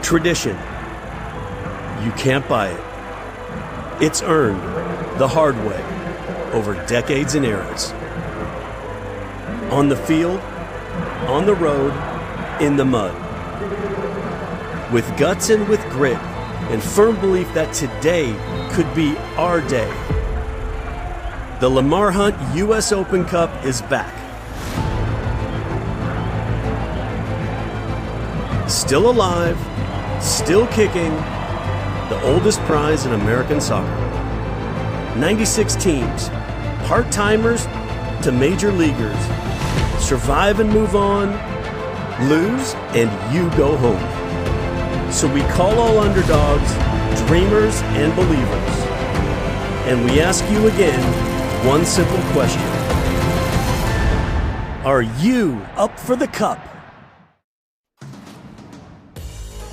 Tradition. You can't buy it. It's earned the hard way over decades and eras. On the field, on the road, in the mud. With guts and with grit, and firm belief that today could be our day. The Lamar Hunt U.S. Open Cup is back. Still alive, still kicking, the oldest prize in American soccer. 96 teams, part-timers to major leaguers. Survive and move on, lose and you go home. So we call all underdogs, dreamers and believers. And we ask you again one simple question. Are you up for the cup?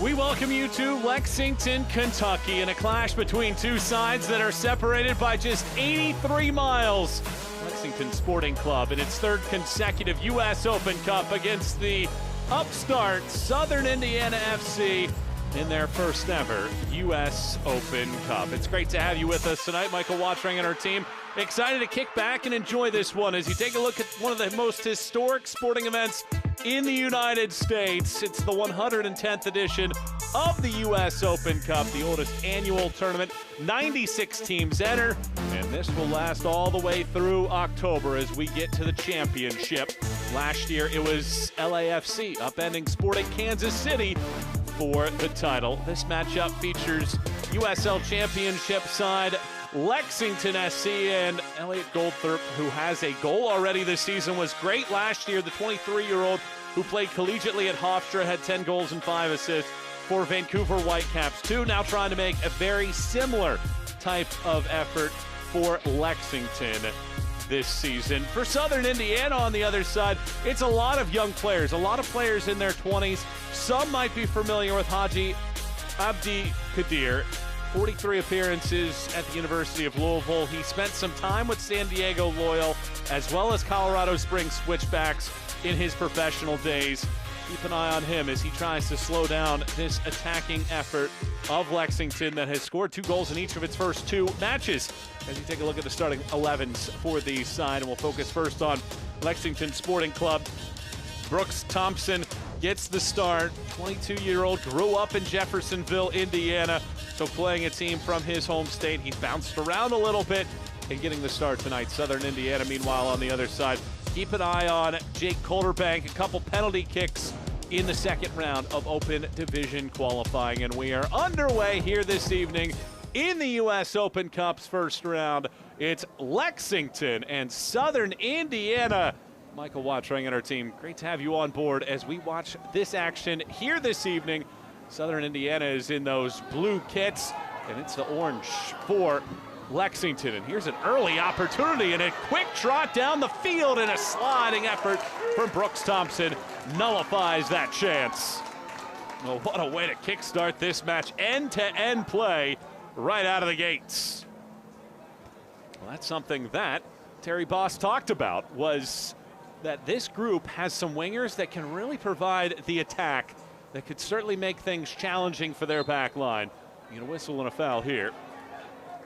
We welcome you to Lexington, Kentucky, in a clash between two sides that are separated by just 83 miles. Lexington Sporting Club in its third consecutive U.S. Open Cup against the upstart Southern Indiana FC in their first ever U.S. Open Cup. It's great to have you with us tonight. Michael Watring and our team excited to kick back and enjoy this one as you take a look at one of the most historic sporting events in the United States. It's the 110th edition of the U.S. Open Cup, the oldest annual tournament. 96 teams enter, and this will last all the way through October as we get to the championship. Last year, it was LAFC upending Sporting Kansas City for the title. This matchup features USL Championship side Lexington SC, and Elliot Goldthorpe, who has a goal already this season, was great last year. The 23-year-old who played collegiately at Hofstra had 10 goals and 5 assists for Vancouver Whitecaps, too. Now trying to make a very similar type of effort for Lexington this season. For Southern Indiana on the other side, it's a lot of young players, a lot of players in their 20s. Some might be familiar with Haji Abdi Kadir. 43 appearances at the University of Louisville. He spent some time with San Diego Loyal as well as Colorado Springs Switchbacks in his professional days. Keep an eye on him as he tries to slow down this attacking effort of Lexington that has scored 2 goals in each of its first 2 matches. As you take a look at the starting 11s for the side, and we'll focus first on Lexington Sporting Club. Brooks Thompson gets the start. 22-year-old, grew up in Jeffersonville, Indiana, so playing a team from his home state. He bounced around a little bit in getting the start tonight. Southern Indiana, meanwhile, on the other side. Keep an eye on Jake Colderbank, a couple penalty kicks in the second round of Open Division qualifying, and we are underway here this evening in the U.S. Open Cup's first round. It's Lexington and Southern Indiana. Michael Watring and our team, great to have you on board as we watch this action here this evening. Southern Indiana is in those blue kits, and it's the orange for Lexington. And here's an early opportunity and a quick trot down the field, and a sliding effort from Brooks Thompson nullifies that chance. Well, what a way to kickstart this match. End-to-end play right out of the gates. Well, that's something that Terry Boss talked about, was that this group has some wingers that can really provide the attack that could certainly make things challenging for their back line. You get a whistle and a foul here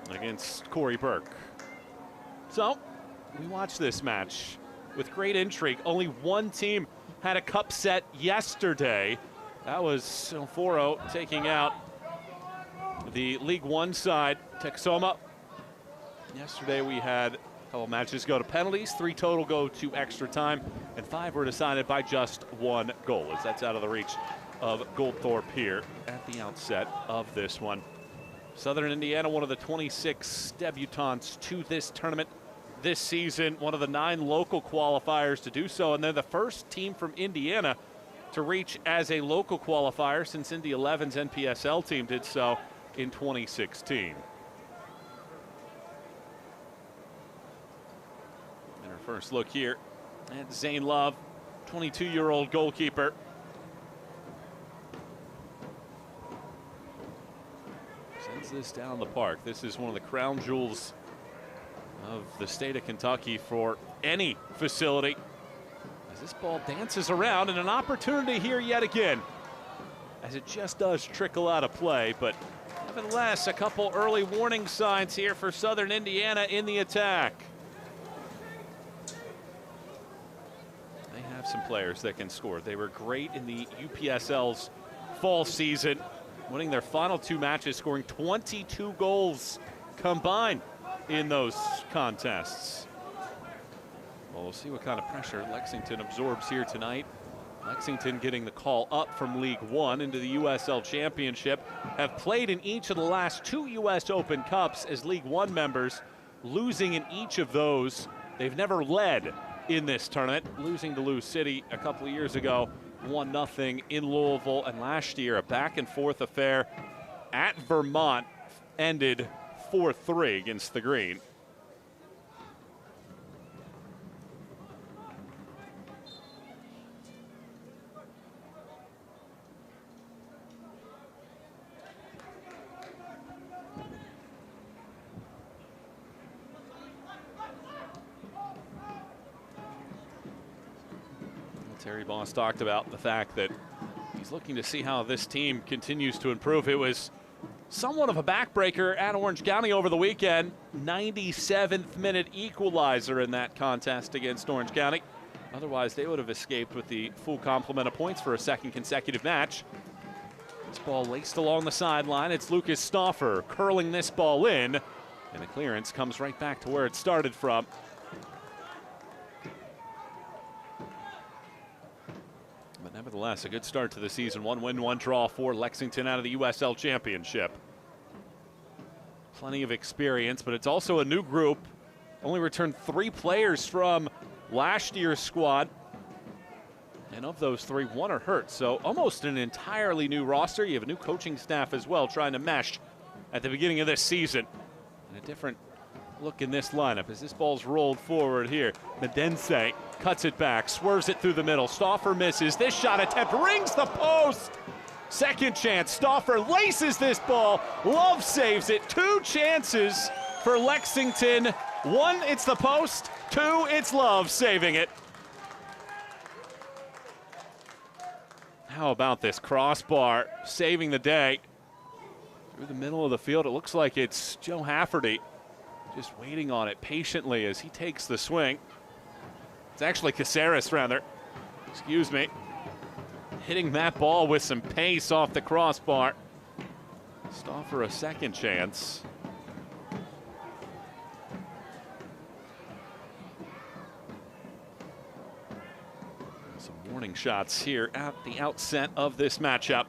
against Corey Burke. So we watch this match with great intrigue. Only one team had a cup set yesterday. That was 4-0 taking out the League One side, Texoma. Yesterday we had a couple matches go to penalties, 3 total go to extra time, and 5 were decided by just 1 goal, as that's out of the reach of Goldthorpe here at the outset of this one. Southern Indiana, one of the 26 debutants to this tournament this season, one of the 9 local qualifiers to do so, and they're the first team from Indiana to reach as a local qualifier since Indy 11's NPSL team did so in 2016. And our first look here at Zane Love, 22-year-old goalkeeper. Sends this down the park. This is one of the crown jewels of the state of Kentucky for any facility. As this ball dances around, and an opportunity here yet again. as it just does trickle out of play. But nevertheless, a couple early warning signs here for Southern Indiana in the attack. They have some players that can score. They were great in the UPSL's fall season, winning their final 2 matches, scoring 22 goals combined in those contests. Well, we'll see what kind of pressure Lexington absorbs here tonight. Lexington getting the call up from League One into the USL Championship, have played in each of the last 2 US Open Cups as League One members, losing in each of those. They've never led in this tournament, losing to Lou City a couple of years ago, 1-0 in Louisville, and last year a back-and-forth affair at Vermont ended 4-3 against the Green. Terry Boss talked about the fact that he's looking to see how this team continues to improve. It was somewhat of a backbreaker at Orange County over the weekend. 97th minute equalizer in that contest against Orange County. Otherwise, they would have escaped with the full complement of points for a second consecutive match. This ball laced along the sideline. It's Lucas Stauffer curling this ball in, and the clearance comes right back to where it started from. But nevertheless, a good start to the season. 1 win, 1 draw for Lexington out of the USL Championship. Plenty of experience, but it's also a new group. Only returned 3 players from last year's squad. And of those 3, 1 are hurt. So almost an entirely new roster. You have a new coaching staff as well trying to mesh at the beginning of this season. And a different look in this lineup as this ball's rolled forward here. Medense cuts it back, swerves it through the middle. Stauffer misses. This shot attempt rings the post. Second chance. Stauffer laces this ball. Love saves it. 2 chances for Lexington. 1, it's the post. 2, it's Love saving it. How about this crossbar saving the day? Through the middle of the field, it looks like it's Joe Hafferty just waiting on it patiently as he takes the swing. It's actually Caceres, rather. Excuse me. Hitting that ball with some pace off the crossbar. Stauffer a second chance. Some warning shots here at the outset of this matchup.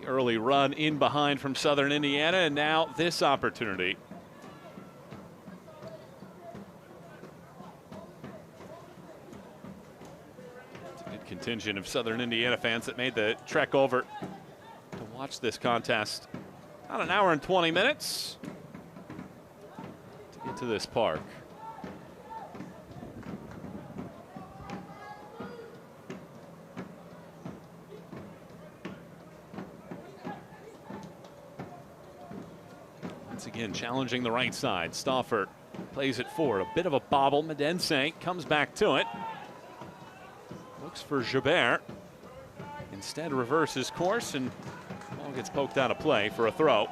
The early run in behind from Southern Indiana, and now this opportunity. Contingent of Southern Indiana fans that made the trek over to watch this contest. About an hour and 20 minutes to get to this park. Once again, challenging the right side. Stauffer plays it forward. A bit of a bobble. Medense comes back to it. Looks for Gilbert. Instead reverses course, and the ball gets poked out of play for a throw.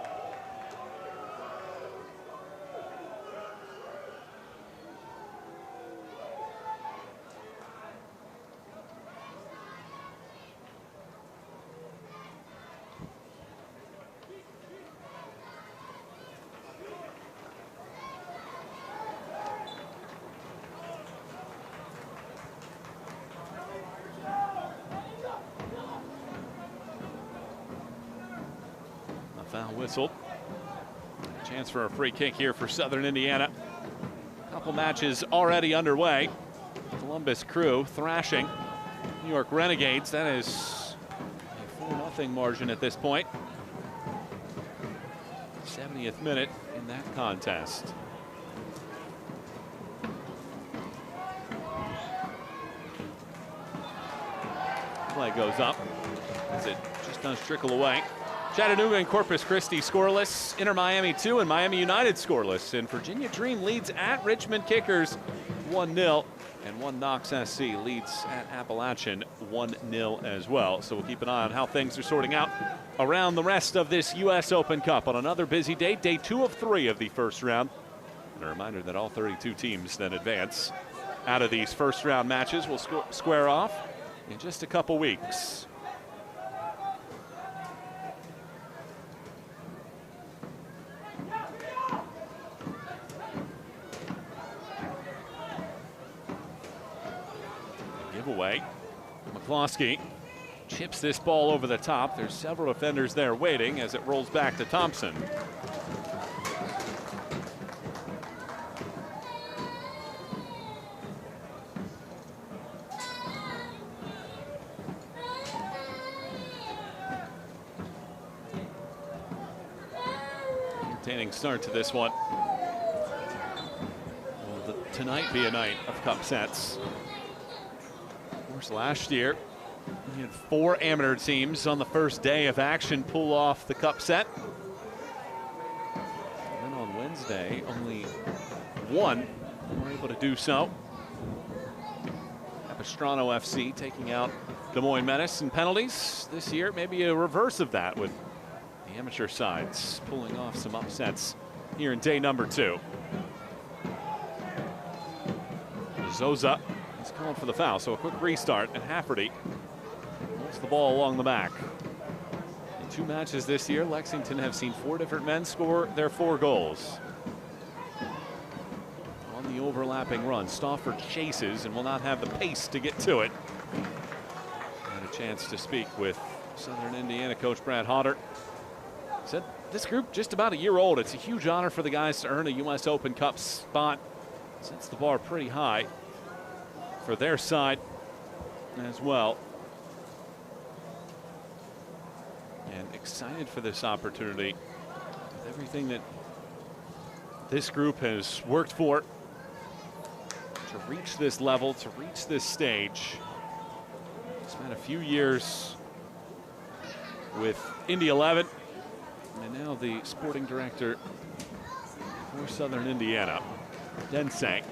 Foul whistled. Chance for a free kick here for Southern Indiana. A couple matches already underway. Columbus Crew thrashing New York Renegades. That is a 4-0 margin at this point. 70th minute in that contest. Play goes up as it just does trickle away. Chattanooga and Corpus Christi scoreless. Inter Miami 2 and Miami United scoreless. And Virginia Dream leads at Richmond Kickers 1-0. And one Knox SC leads at Appalachian 1-0 as well. So we'll keep an eye on how things are sorting out around the rest of this U.S. Open Cup on another busy day, day 2 of 3 of the first round. And a reminder that all 32 teams then advance out of these first round matches. Will square off in just a couple weeks. Giveaway. McCloskey chips this ball over the top. There's several defenders there waiting as it rolls back to Thompson. Entertaining start to this one. Will tonight be a night of cup sets? Of course, last year we had 4 amateur teams on the first day of action pull off the cup set. And then on Wednesday, only 1 were able to do so. Capistrano FC taking out Des Moines Menace in penalties. This year, maybe a reverse of that with the amateur sides pulling off some upsets here in day number 2. Zoza is calling for the foul, so a quick restart, and Hafferty holds the ball along the back. In 2 matches this year, Lexington have seen 4 different men score their 4 goals. On the overlapping run, Stauffer chases and will not have the pace to get to it. Had a chance to speak with Southern Indiana coach Brad Hodder. Said this group just about a year old. It's a huge honor for the guys to earn a U.S. Open Cup spot. Sets the bar pretty high for their side as well. And excited for this opportunity with everything that this group has worked for to reach this level, to reach this stage. Spent a few years with Indy 11 and now the sporting director for Southern Indiana. Densay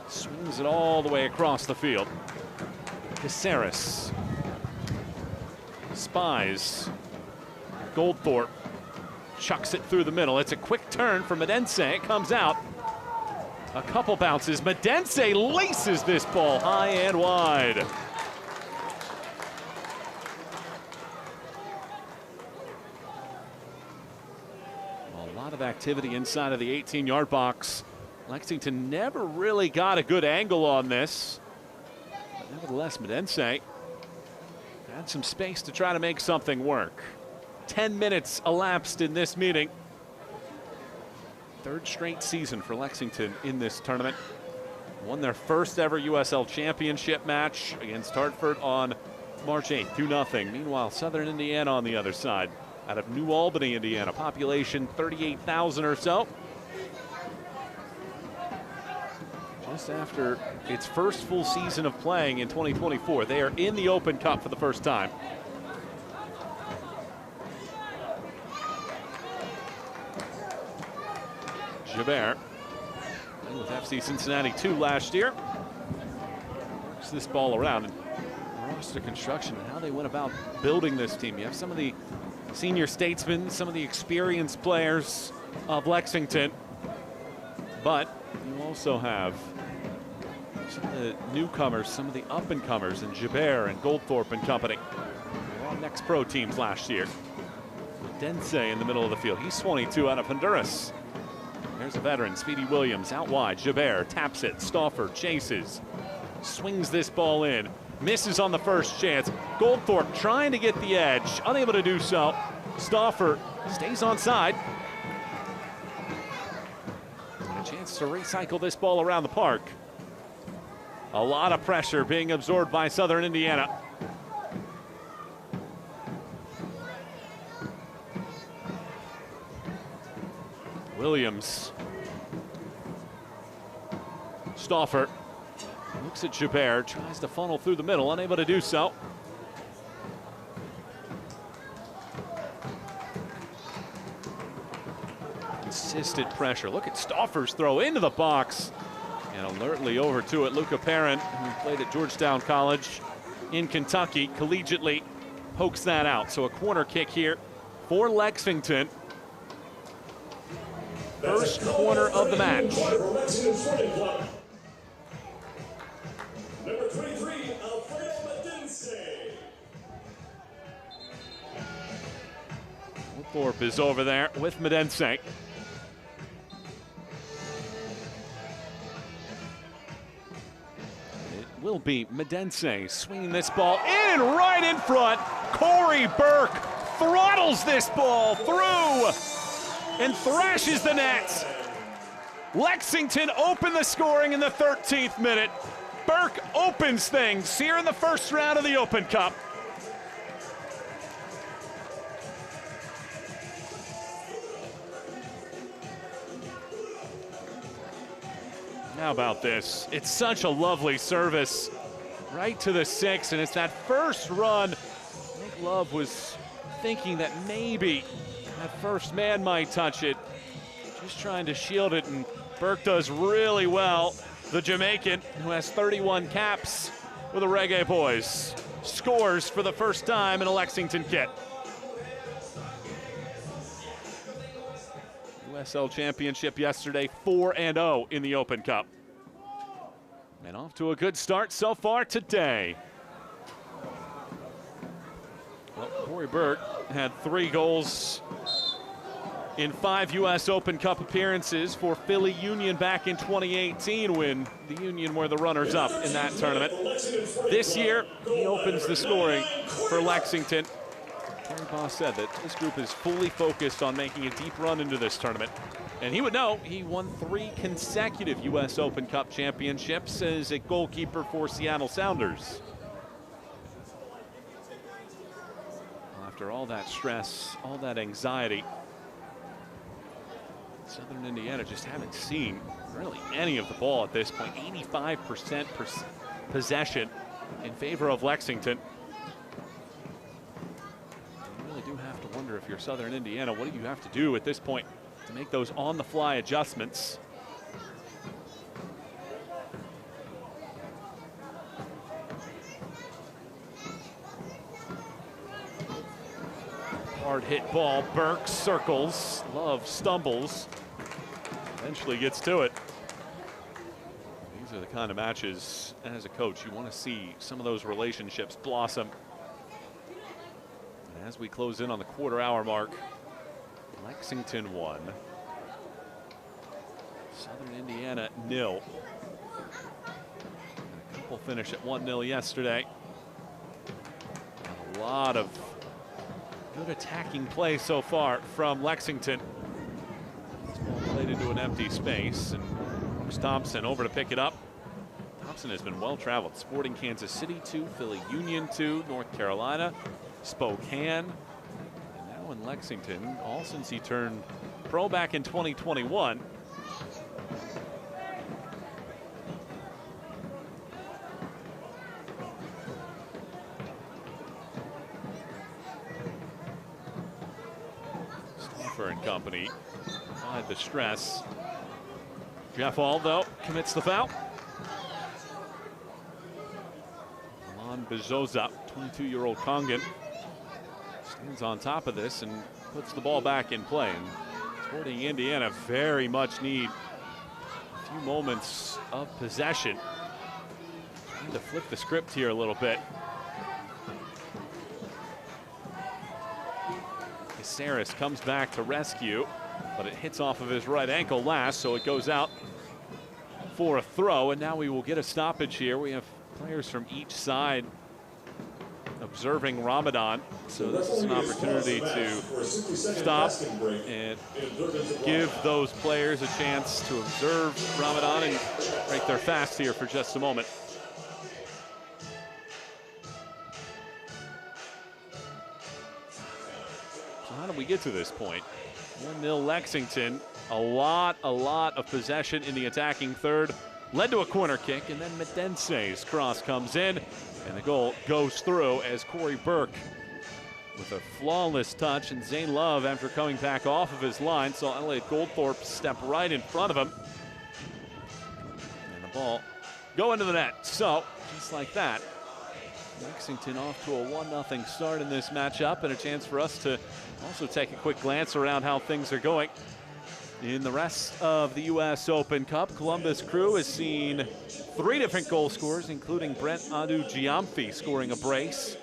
swings it all the way across the field. Caceres spies Goldthorpe, chucks it through the middle. It's a quick turn for Medense. It comes out. A couple bounces. Medense laces this ball high and wide. A lot of activity inside of the 18-yard box. Lexington never really got a good angle on this. But nevertheless, Medense had some space to try to make something work. 10 minutes elapsed in this meeting. 3rd straight season for Lexington in this tournament. Won their first ever USL Championship match against Hartford on March 8th, 2-0. Meanwhile, Southern Indiana on the other side, out of New Albany, Indiana, population 38,000 or so. Just after its first full season of playing in 2024, they are in the Open Cup for the first time. Gibert, with FC Cincinnati 2 last year, works this ball around. And roster construction and how they went about building this team. You have some of the senior statesmen, some of the experienced players of Lexington, but you also have some of the newcomers, some of the up-and-comers, and Gibert and Goldthorpe and company. They were on next pro teams last year. Dense in the middle of the field. He's 22 out of Honduras. There's a veteran, Speedy Williams, out wide. Gibert taps it. Stauffer chases. Swings this ball in. Misses on the first chance. Goldthorpe trying to get the edge. Unable to do so. Stauffer stays onside. And a chance to recycle this ball around the park. A lot of pressure being absorbed by Southern Indiana. Williams. Stauffer looks at Gibert, tries to funnel through the middle, unable to do so. Consistent pressure. Look at Stauffer's throw into the box. And alertly over to it, Luca Perrin, who played at Georgetown College in Kentucky, collegiately pokes that out. So a corner kick here for Lexington. First corner of the match. Number 23, Alfredo Medense. Thorpe is over there with Medense. It will be Medense swinging this ball in right in front. Corey Burke throttles this ball through and thrashes the net. Lexington opened the scoring in the 13th minute. Burke opens things here in the first round of the Open Cup. How about this? It's such a lovely service right to the 6, and it's that first run. I think Love was thinking that maybe that first man might touch it, just trying to shield it, and Burke does really well. The Jamaican, who has 31 caps with the Reggae Boys, scores for the first time in a Lexington kit. USL Championship yesterday, 4-0 in the Open Cup. And off to a good start so far today. Well, Corey Burke had 3 goals in 5 U.S. Open Cup appearances for Philly Union back in 2018, when the Union were the runners-up in that tournament. This year, he opens the scoring for Lexington. Terry Boss said that this group is fully focused on making a deep run into this tournament. And he would know he won 3 consecutive U.S. Open Cup championships as a goalkeeper for Seattle Sounders. After all that stress, all that anxiety, Southern Indiana just haven't seen really any of the ball at this point. 85% possession in favor of Lexington. You really do have to wonder, if you're Southern Indiana, what do you have to do at this point to make those on-the-fly adjustments? Hard hit ball, Burke circles, Love stumbles, eventually gets to it. These are the kind of matches, as a coach, you want to see some of those relationships blossom. And as we close in on the quarter-hour mark, Lexington 1, Southern Indiana 0. A couple finish at 1-0 yesterday. And a lot of good attacking play so far from Lexington. This ball played into an empty space, and Brooks Thompson over to pick it up. Thompson has been well-traveled. Sporting Kansas City 2, Philly Union 2, North Carolina, Spokane, and now in Lexington, all since he turned pro back in 2021. And company applied the stress. Jeff Aldo commits the foul. Alon Bezoza, 22-year-old Congan, stands on top of this and puts the ball back in play. And Sporting Indiana very much need a few moments of possession. Trying to flip the script here a little bit. Saris comes back to rescue, but it hits off of his right ankle last, so it goes out for a throw, and now we will get a stoppage here. We have players from each side observing Ramadan, so this is an opportunity to stop and give those players a chance to observe Ramadan and break their fast here for just a moment. How did we get to this point? 1-0 Lexington. A lot of possession in the attacking third. Led to a corner kick, and then Medense's cross comes in, and the goal goes through as Corey Burke with a flawless touch, and Zane Love, after coming back off of his line, saw Elliot Goldthorpe step right in front of him. And the ball go into the net. So, just like that, Lexington off to a 1-0 start in this matchup, and a chance for us to also take a quick glance around how things are going in the rest of the U.S. Open Cup. Columbus Crew has seen 3 different goal scorers, including Brent Adu-Giamfi scoring a brace.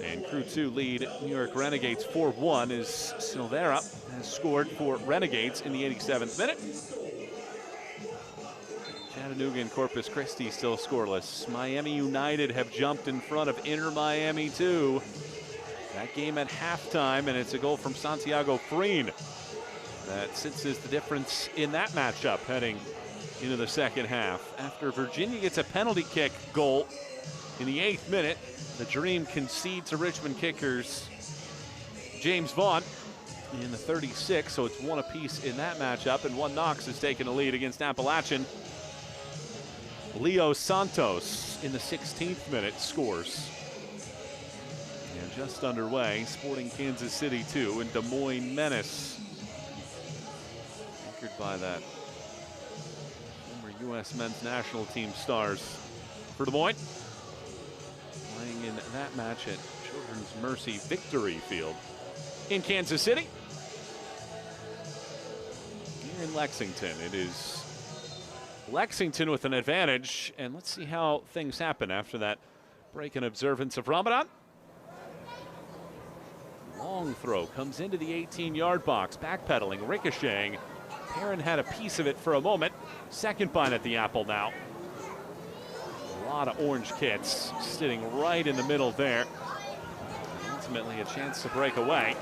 And Crew 2 lead New York Renegades 4-1 as Silvera has scored for Renegades in the 87th minute. Chattanooga and Corpus Christi still scoreless. Miami United have jumped in front of Inter Miami 2. That game at halftime, and it's a goal from Santiago Freen that sits as the difference in that matchup heading into the second half. After Virginia gets a penalty kick goal in the 8th minute, the Dream concedes to Richmond kickers James Vaughn in the 36th, so it's 1 apiece in that matchup, and One Knox has taken a lead against Appalachian. Leo Santos in the 16th minute scores. And just underway, Sporting Kansas City 2 and Des Moines Menace. Anchored by that former U.S. men's national team stars for Des Moines. Playing in that match at Children's Mercy Victory Field in Kansas City. Here in Lexington, it is Lexington with an advantage, and let's see how things happen after that break in observance of Ramadan. Long throw comes into the 18-yard box, backpedaling, ricocheting. Perrin had a piece of it for a moment. Second bite at the apple now. A lot of orange kits sitting right in the middle there. Ultimately a chance to break away.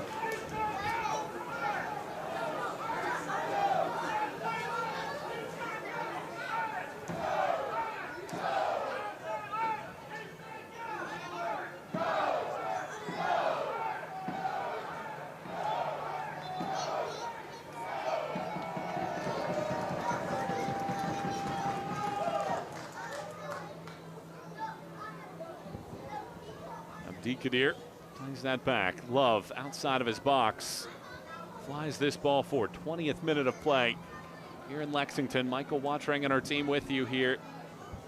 Kadir plays that back. Love outside of his box flies this ball forward. 20th minute of play here in Lexington. Michael Watring and our team with you here,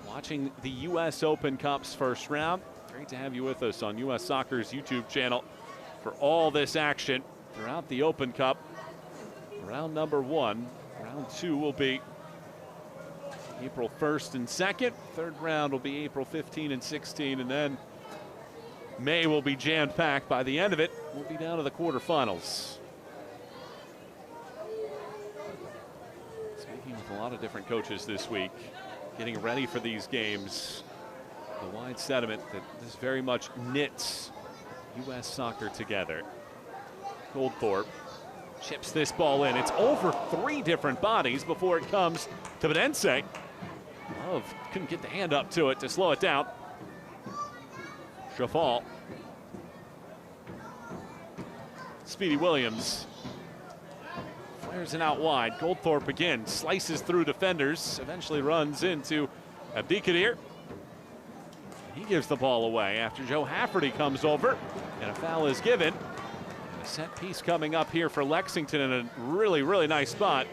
watching the U.S. Open Cup's first round. Great to have you with us on U.S. Soccer's YouTube channel for all this action throughout the Open Cup. Round number 1. Round 2 will be April 1st and 2nd. Third round will be April 15 and 16, and then May will be jam-packed. By the end of it, we'll be down to the quarterfinals. Speaking with a lot of different coaches this week, getting ready for these games, the wide sentiment that this very much knits U.S. soccer together. Goldthorpe chips this ball in. It's over 3 different bodies before it comes to Bedense. Love couldn't get the hand up to it to slow it down. Fall. Speedy Williams flares it out wide. Goldthorpe again slices through defenders, eventually runs into Abdikadir. He gives the ball away after Joe Hafferty comes over, and a foul is given. A set piece coming up here for Lexington in a really, really nice spot.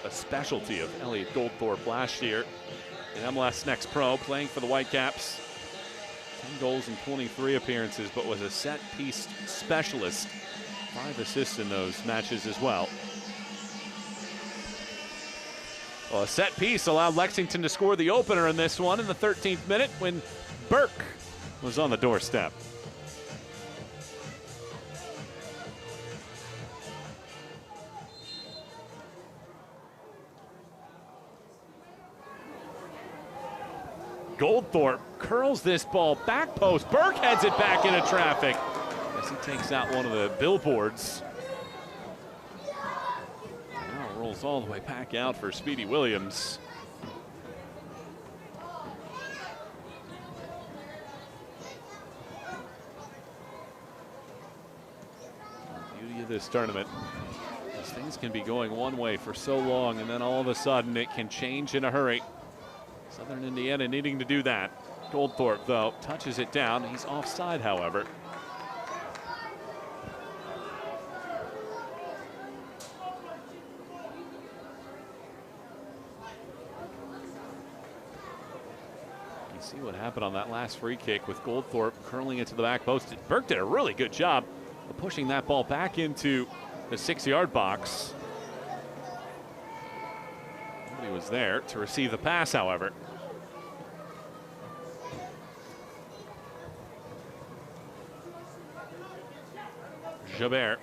A specialty of Elliot Goldthorpe last year in MLS Next Pro, playing for the Whitecaps. 10 goals in 23 appearances, but was a set-piece specialist. 5 assists in those matches as well. Well, a set piece allowed Lexington to score the opener in this one in the 13th minute when Burke was on the doorstep. Goldthorpe curls this ball back post. Burke heads it back into traffic as he takes out one of the billboards. Now rolls all the way back out for Speedy Williams. The beauty of this tournament is things can be going one way for so long, and then all of a sudden it can change in a hurry. Southern Indiana needing to do that. Goldthorpe, though, touches it down. He's offside, however. You see what happened on that last free kick with Goldthorpe curling it to the back post. Burke did a really good job of pushing that ball back into the 6-yard box. Nobody was there to receive the pass, however. Jabert.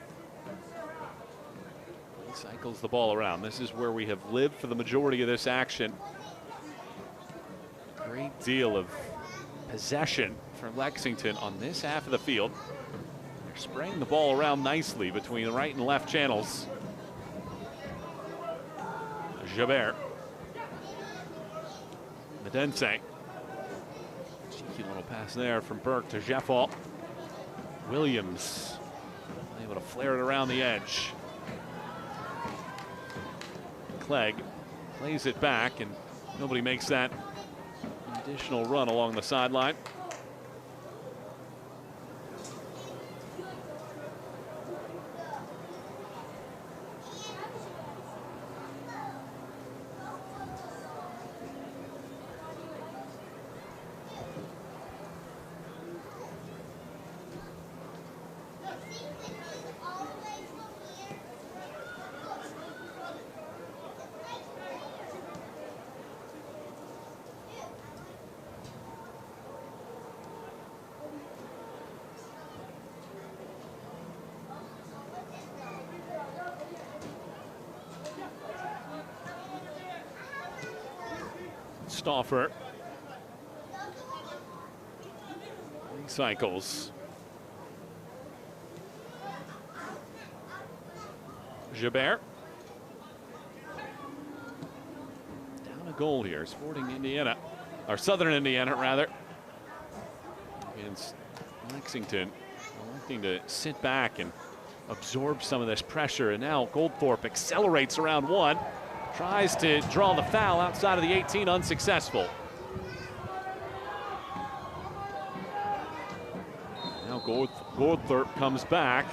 He cycles the ball around. This is where we have lived for the majority of this action. Great deal of possession for Lexington on this half of the field. They're spraying the ball around nicely between the right and left channels. Jabert. Medense. Cheeky little pass there from Burke to Jeffal. Williams able to flare it around the edge. Clegg plays it back, and nobody makes that additional run along the sideline. Stauffer. He cycles. Jabert. Down a goal here. Sporting Indiana, or Southern Indiana rather, against Lexington, electing to sit back and absorb some of this pressure. And now Goldthorpe accelerates around one. Tries to draw the foul outside of the 18, unsuccessful. Now Goldthorpe comes back,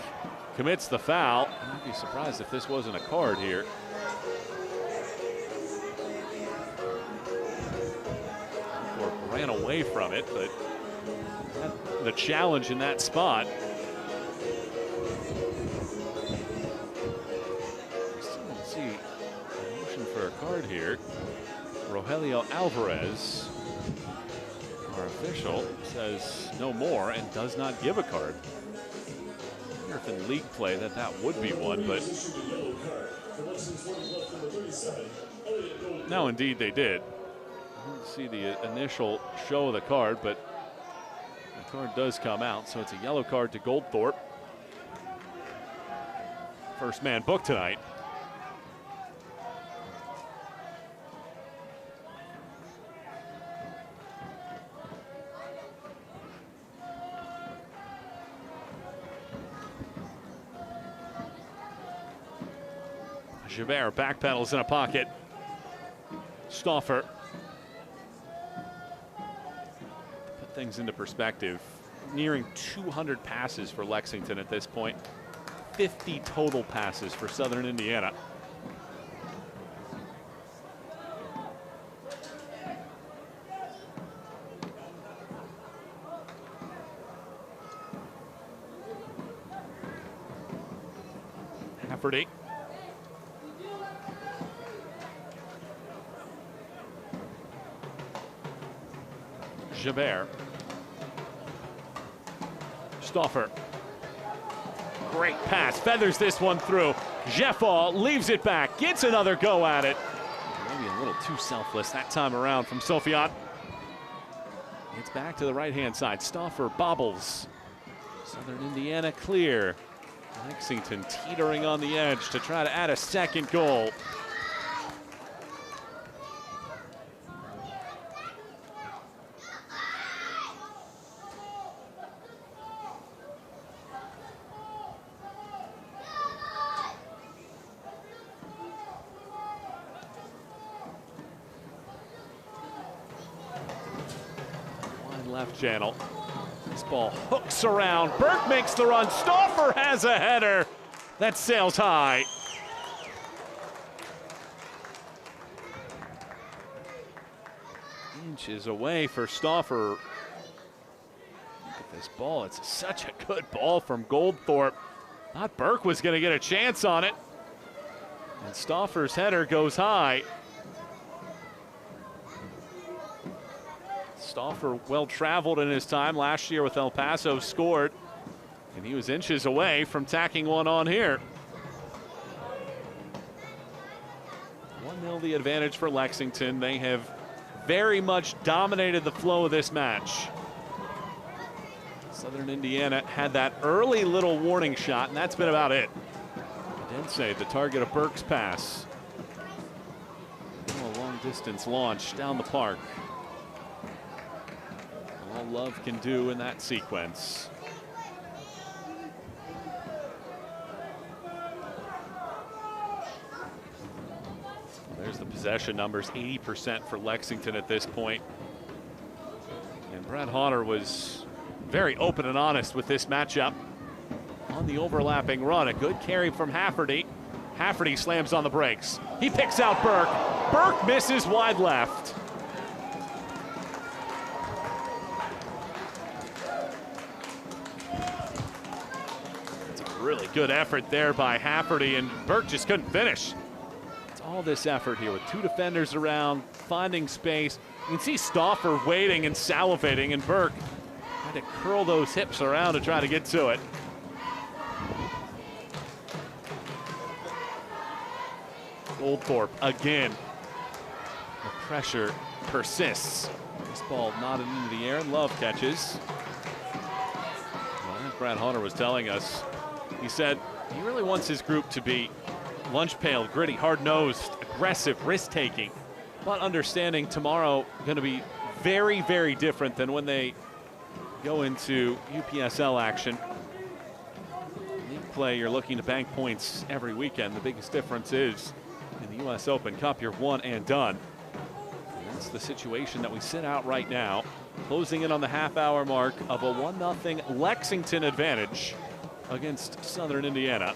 commits the foul. I'd be surprised if this wasn't a card here. Goldthorpe ran away from it, but had the challenge in that spot. Card here. Rogelio Alvarez, our official, says no more and does not give a card. I wonder if in league play that would be one, but no, indeed they did. I didn't see the initial show of the card, but the card does come out, so it's a yellow card to Goldthorpe. First man booked tonight. Javert backpedals in a pocket. Stauffer. Put things into perspective. Nearing 200 passes for Lexington at this point. 50 total passes for Southern Indiana. Hafferty. Jabert. Stauffer. Great pass, feathers this one through. Jeffal leaves it back, gets another go at it. Maybe a little too selfless that time around from Sofian. It's back to the right-hand side. Stauffer bobbles. Southern Indiana clear. Lexington teetering on the edge to try to add a second goal. channel. This ball hooks around. Burke makes the run. Stauffer has a header that sails high. Inches away for Stauffer. Look at this ball. It's such a good ball from Goldthorpe. Thought Burke was going to get a chance on it. And Stauffer's header goes high. Stauffer well traveled in his time last year with El Paso, scored, and he was inches away from tacking one on here. 1-0 the advantage for Lexington. They have very much dominated the flow of this match. Southern Indiana had that early little warning shot, and that's been about it. Densey, the target of Burke's pass. A long distance launch down the park. All Love can do in that sequence. There's the possession numbers, 80% for Lexington at this point. And Brad Hodder was very open and honest with this matchup. On the overlapping run, a good carry from Hafferty. Hafferty slams on the brakes. He picks out Burke. Burke misses wide left. It's a really good effort there by Hafferty, and Burke just couldn't finish. It's all this effort here with two defenders around, finding space. You can see Stauffer waiting and salivating, and Burke had to curl those hips around to try to get to it. Goldthorpe again. The pressure persists. This ball nodded into the air, and Love catches. Well, as Brad Hodder was telling us, he said he really wants his group to be lunch pail, gritty, hard-nosed, aggressive, risk-taking, but understanding tomorrow going to be very, very different than when they go into UPSL action. League play, you're looking to bank points every weekend. The biggest difference is in the U.S. Open Cup, you're one and done. And that's the situation that we sit out right now, closing in on the half-hour mark of a 1-0 Lexington advantage against Southern Indiana.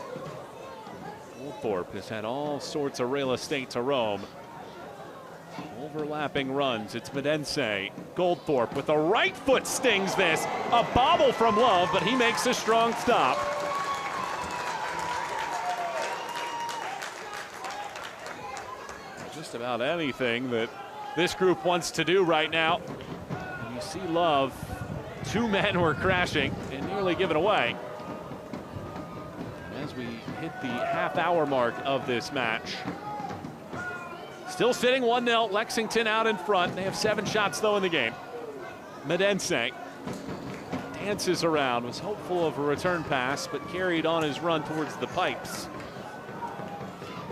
Goldthorpe has had all sorts of real estate to roam. Overlapping runs, it's Medense. Goldthorpe with the right foot stings this. A bobble from Love, but he makes a strong stop. Just about anything that this group wants to do right now. And you see Love, two men were crashing and nearly given away. As we hit the half-hour mark of this match. Still sitting 1-0, Lexington out in front. They have 7 shots, though, in the game. Medense dances around, was hopeful of a return pass, but carried on his run towards the pipes.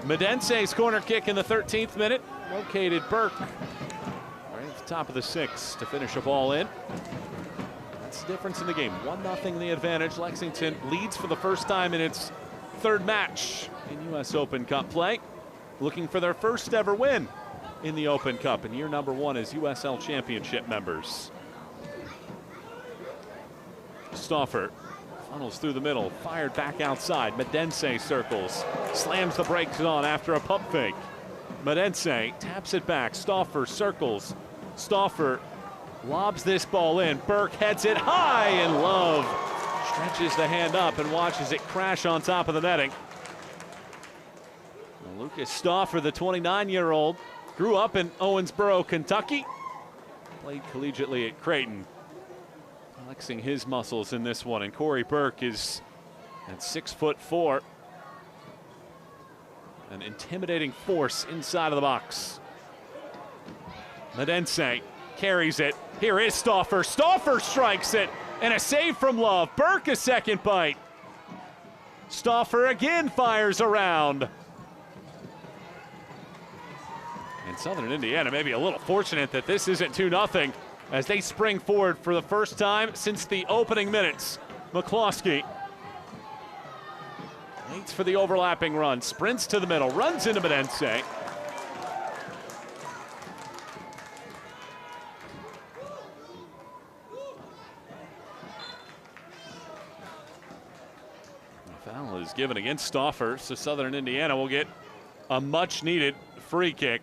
Medense's corner kick in the 13th minute. Located Burke right at the top of the 6th to finish a ball in. That's the difference in the game. 1-0 the advantage. Lexington leads for the first time in its 3rd match in U.S. Open Cup play. Looking for their first ever win in the Open Cup, and year number 1 as USL Championship members. Stauffer funnels through the middle, fired back outside. Medense circles, slams the brakes on after a pump fake. Medense taps it back. Stauffer circles. Stauffer lobs this ball in. Burke heads it high, and Love stretches the hand up and watches it crash on top of the netting. Lucas Stauffer, the 29-year-old, grew up in Owensboro, Kentucky. Played collegiately at Creighton. Flexing his muscles in this one, and Corey Burke is at 6'4". An intimidating force inside of the box. Medense carries it. Here is Stauffer. Stauffer strikes it, and a save from Love. Burke a second bite. Stauffer again fires around. And Southern Indiana may be a little fortunate that this isn't 2-0 as they spring forward for the first time since the opening minutes. McCloskey waits for the overlapping run, sprints to the middle, runs into Medense. Foul is given against Stauffer, so Southern Indiana will get a much-needed free kick.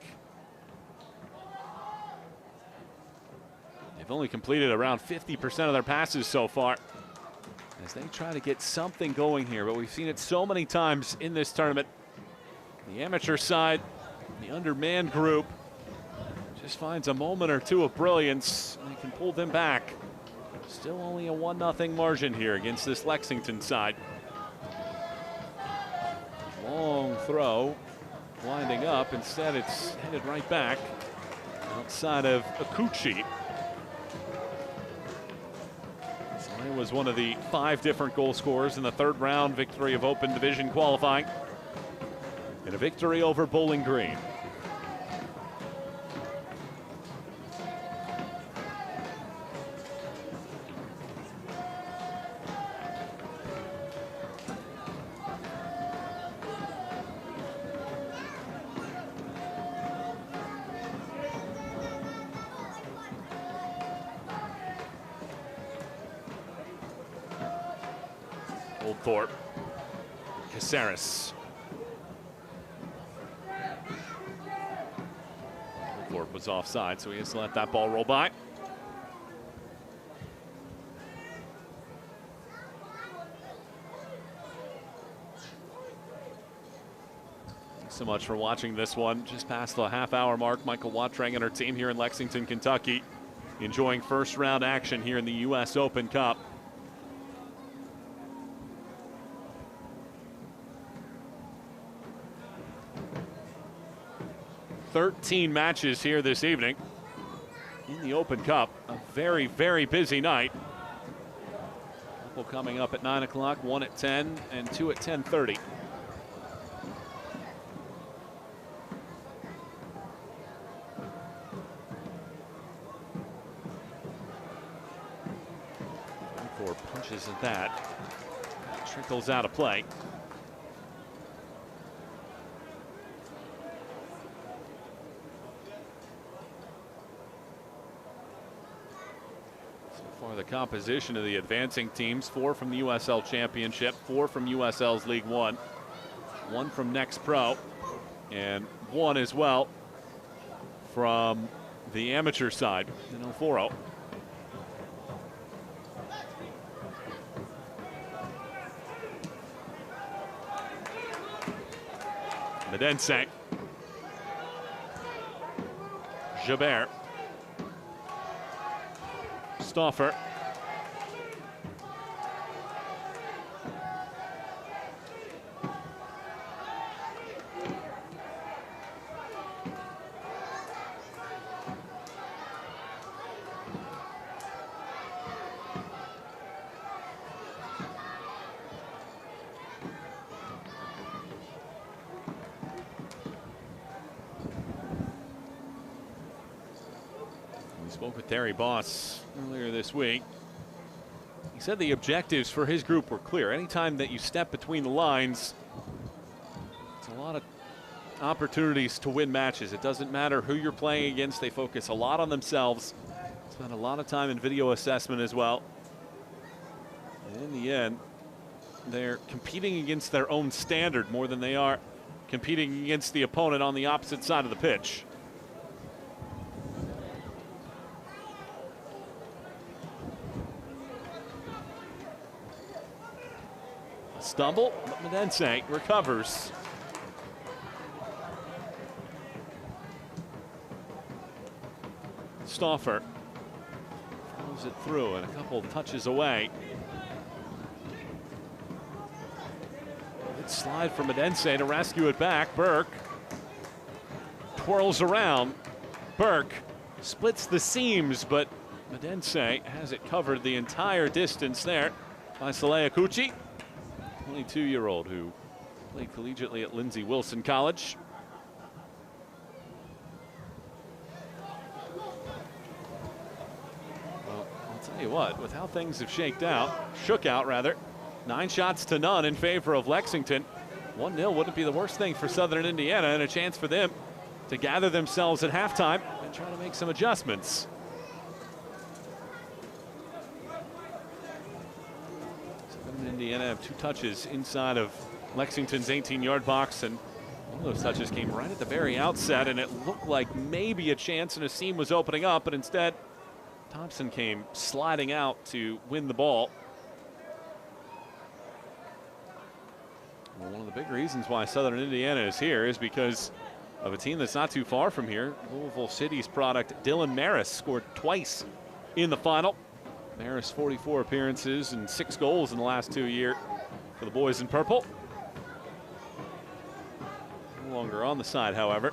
They've only completed around 50% of their passes so far as they try to get something going here, but we've seen it so many times in this tournament. The amateur side, the undermanned group, just finds a moment or two of brilliance and they can pull them back. Still only a 1-0 margin here against this Lexington side. Long throw, winding up. Instead, it's headed right back outside of Akuchi. He was one of the 5 different goal scorers in the 3rd round victory of Open Division qualifying, and a victory over Bowling Green. Oldthorpe, Caceres. Oldthorpe was offside, so he has to let that ball roll by. Thanks so much for watching this one. Just past the half-hour mark, Michael Wattrang and our team here in Lexington, Kentucky, enjoying first-round action here in the U.S. Open Cup. 13 matches here this evening in the Open Cup. A very, very busy night. Couple coming up at 9 o'clock, 1 at 10, and 2 at 10:30. Four punches at that. Trickles out of play. The composition of the advancing teams: 4 from the USL Championship, 4 from USL's League One, 1 from Next Pro, and 1 as well from the amateur side in El Foro. Medense, Jabert, Stauffer, spoke with Terry Boss earlier this week. He said the objectives for his group were clear. Anytime that you step between the lines, it's a lot of opportunities to win matches. It doesn't matter who you're playing against. They focus a lot on themselves. Spend a lot of time in video assessment as well. And in the end, they're competing against their own standard more than they are competing against the opponent on the opposite side of the pitch. Stumble, but Medense recovers. Stauffer throws it through and a couple touches away. Good slide from Medense to rescue it back. Burke twirls around. Burke splits the seams, but Medense has it covered the entire distance there by Saleh Akuchi. 22-year-old who played collegiately at Lindsey Wilson College. Well, I'll tell you what, with how things have shook out rather, 9 shots to none in favor of Lexington. 1-0 wouldn't be the worst thing for Southern Indiana, and a chance for them to gather themselves at halftime and try to make some adjustments. Indiana have 2 touches inside of Lexington's 18-yard box, and one of those touches came right at the very outset, and it looked like maybe a chance and a seam was opening up, but instead Thompson came sliding out to win the ball. Well, one of the big reasons why Southern Indiana is here is because of a team that's not too far from here. Louisville City's product, Dylan Maris, scored twice in the final. Maris 44 appearances and 6 goals in the last 2 years for the boys in purple. No longer on the side, however.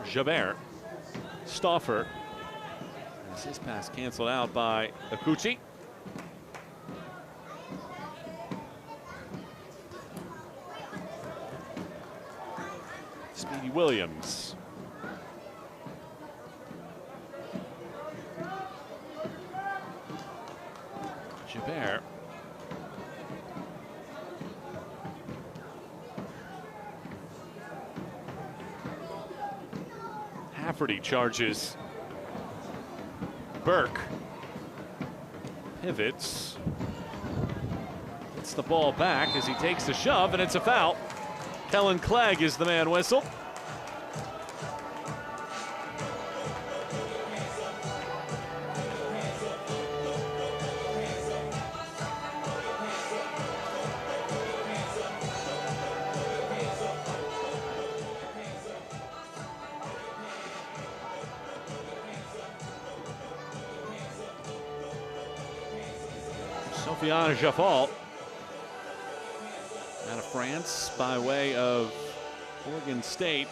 Javert, Stauffer. As his pass canceled out by Akuchi. Speedy Williams. Javert. Hafferty charges. Burke pivots. Gets the ball back as he takes a shove, and it's a foul. Kellen Clegg is the man whistled. Sofiane Jaffal out of France by way of Oregon State.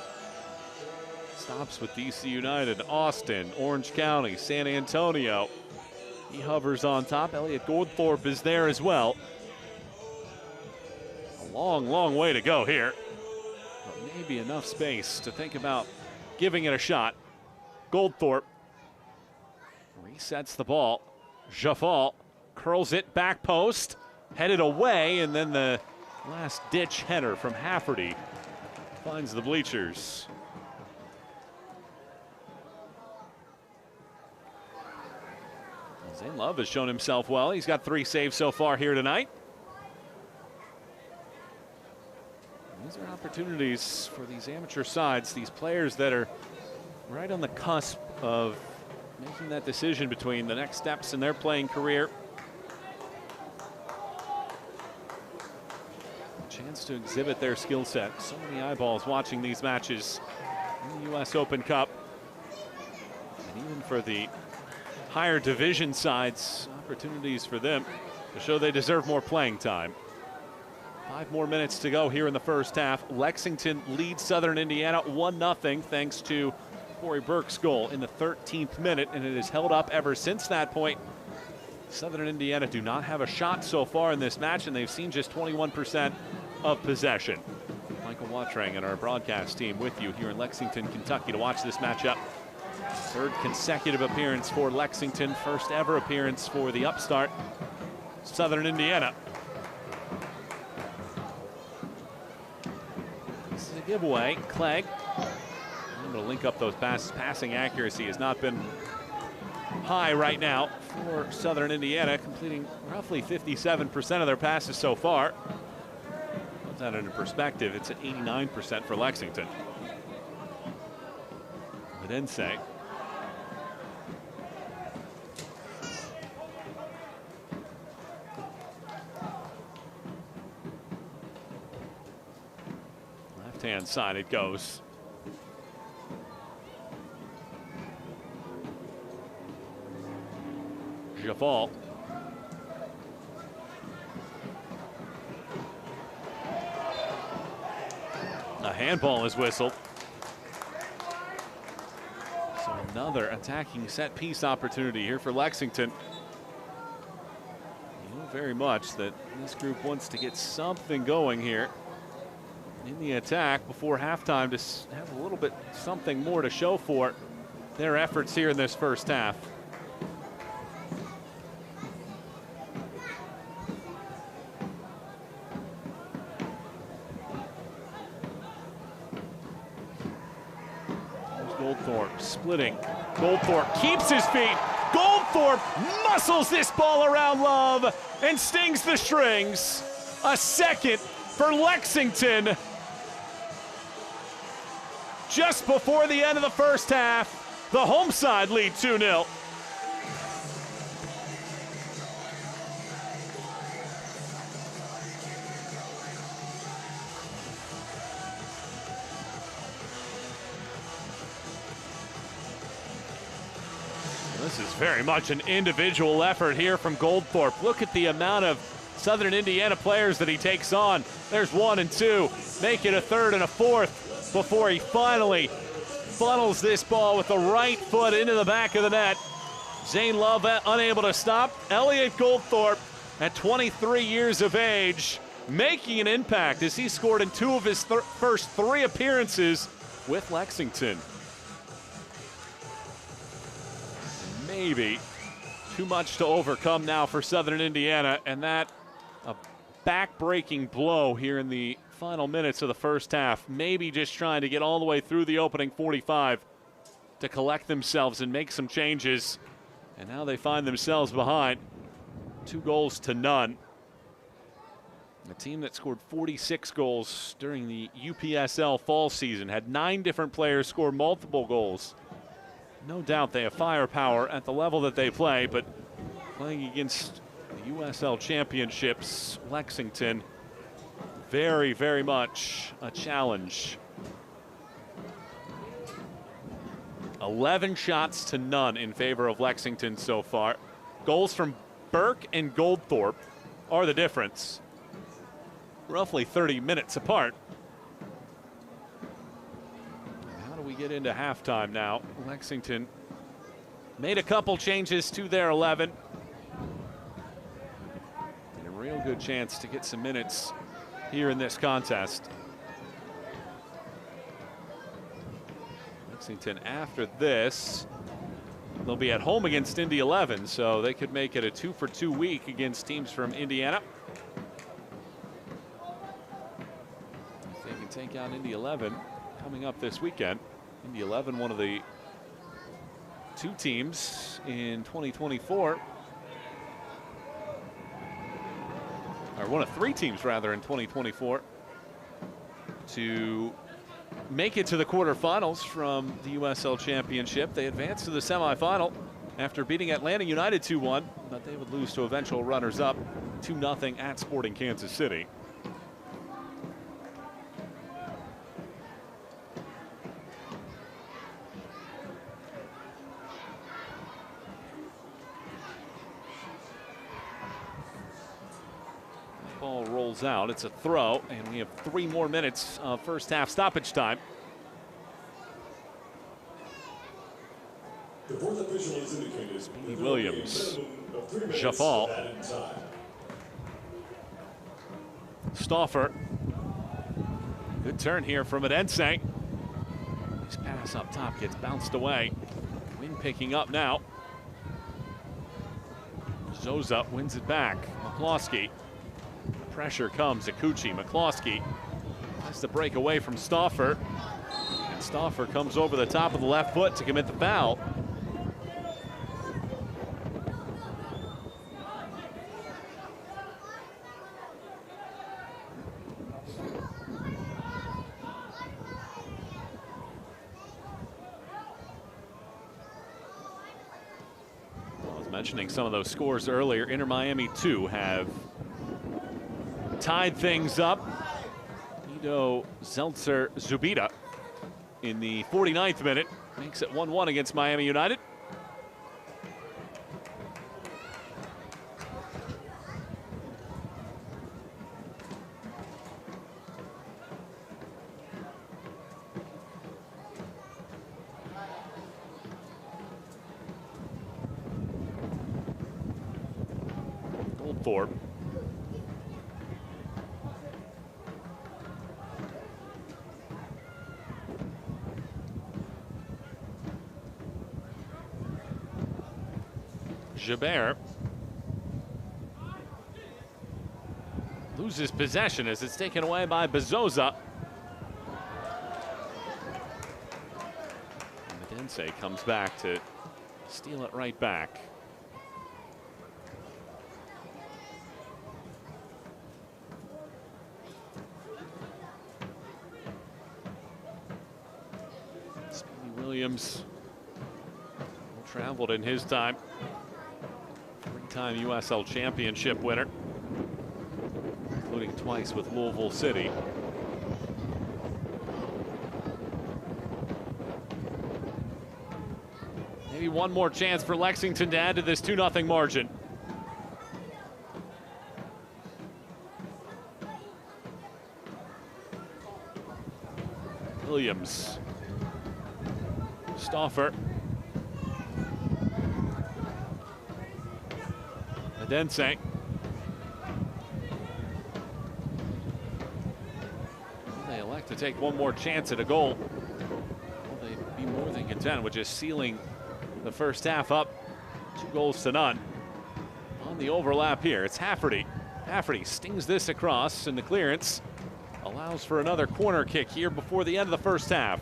Stops with DC United, Austin, Orange County, San Antonio. He hovers on top. Elliot Goldthorpe is there as well. A long, long way to go here, but maybe enough space to think about giving it a shot. Goldthorpe resets the ball. Jaffal curls it back post, headed away, and then the last ditch header from Hafferty finds the bleachers. Zane Love has shown himself well. He's got 3 saves so far here tonight. These are opportunities for these amateur sides, these players that are right on the cusp of making that decision between the next steps in their playing career. Chance to exhibit their skill set. So many eyeballs watching these matches in the U.S. Open Cup. And even for the higher division sides, opportunities for them to show they deserve more playing time. 5 more minutes to go here in the first half. Lexington leads Southern Indiana 1-0 thanks to Corey Burke's goal in the 13th minute, and it has held up ever since that point. Southern Indiana do not have a shot so far in this match, and they've seen just 21% of possession. Michael Watrang and our broadcast team with you here in Lexington, Kentucky to watch this matchup. 3rd consecutive appearance for Lexington, 1st ever appearance for the upstart Southern Indiana. This is a giveaway. Clegg able to link up those passes. Passing accuracy has not been high right now for Southern Indiana, completing roughly 57% of their passes so far. Put that into perspective, it's at 89% for Lexington. Vidense. Left-hand side it goes. Jaffal. A handball is whistled. So another attacking set piece opportunity here for Lexington. You know very much that this group wants to get something going here in the attack before halftime to have a little bit something more to show for their efforts here in this first half. Goldthorpe splitting. Goldthorpe keeps his feet Goldthorpe muscles this ball around Love and stings the strings. A second for Lexington. Just before the end of the first half, the home side lead 2-0. This is very much an individual effort here from Goldthorpe. Look at the amount of Southern Indiana players that he takes on. There's 1 and 2. Make it a third and a fourth before he finally funnels this ball with the right foot into the back of the net. Zane Love unable to stop. Elliot Goldthorpe, at 23 years of age, making an impact as he scored in 2 of his first 3 appearances with Lexington. Maybe too much to overcome now for Southern Indiana, and that a back-breaking blow here in the final minutes of the first half. Maybe just trying to get all the way through the opening 45 to collect themselves and make some changes. And now they find themselves behind 2-0. The team that scored 46 goals during the UPSL fall season had 9 different players score multiple goals. No doubt they have firepower at the level that they play, but playing against the USL Championships, Lexington, very, very much a challenge. 11 shots to none in favor of Lexington so far. Goals from Burke and Goldthorpe are the difference. Roughly 30 minutes apart. How do we get into halftime now? Lexington made a couple changes to their 11. And a real good chance to get some minutes here in this contest. Lexington, after this, they'll be at home against Indy 11, so they could make it a 2-for-2 week against teams from Indiana. If they can take out Indy 11 coming up this weekend. Indy 11, one of the 2 teams in 2024. Or one of 3 teams, rather, in 2024 to make it to the quarterfinals from the USL Championship. They advanced to the semifinal after beating Atlanta United 2-1, but they would lose to eventual runners-up 2-0 at Sporting Kansas City. Ball rolls out. It's a throw, and we have 3 more minutes of first half stoppage time. The fourth official has indicated Williams, Jafal, Stauffer. Good turn here from Adense. His pass up top gets bounced away. Wind picking up now. Zoza wins it back. McCloskey. Pressure comes. Akuchi. McCloskey has to break away from Stauffer. And Stauffer comes over the top of the left foot to commit the foul. I was mentioning some of those scores earlier. Inter Miami 2 have tied things up. Ido Zeltzer Zubida in the 49th minute makes it 1-1 against Miami United. Goldthorpe. Jabert loses possession as it's taken away by Bezosa. Medense comes back to steal it right back. Speedy Williams, well traveled in his time. Three-time USL championship winner, including twice with Louisville City. Maybe one more chance for Lexington to add to this 2-0 margin. Williams. Stauffer. Adense. They elect to take one more chance at a goal. Will they be more than content with just sealing the first half up 2-0? On the overlap here, it's Hafferty. Hafferty stings this across, and the clearance allows for another corner kick here before the end of the first half.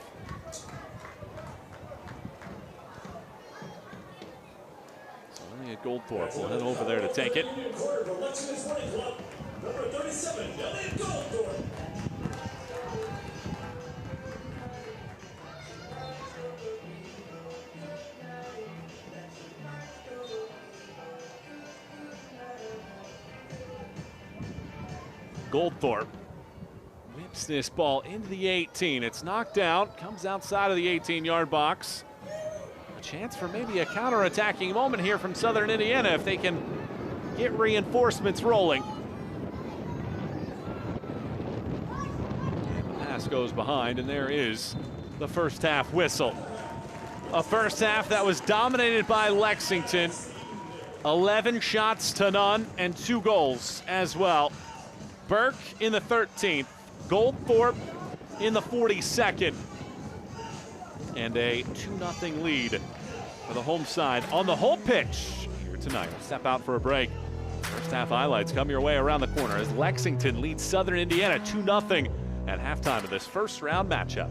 So Elliot Goldthorpe will head over there to take it. Number 37, Elliot Goldthorpe. Goldthorpe whips this ball into the 18. It's knocked out, comes outside of the 18-yard box. A chance for maybe a counter-attacking moment here from Southern Indiana if they can get reinforcements rolling. And the pass goes behind, and there is the first half whistle. A first half that was dominated by Lexington. 11 shots to none and 2 goals as well. Burke in the 13th, Goldthorpe in the 42nd, and a 2-0 lead for the home side on the whole pitch here tonight. We'll step out for a break. First half highlights come your way around the corner as Lexington leads Southern Indiana 2-0 at halftime of this first round matchup.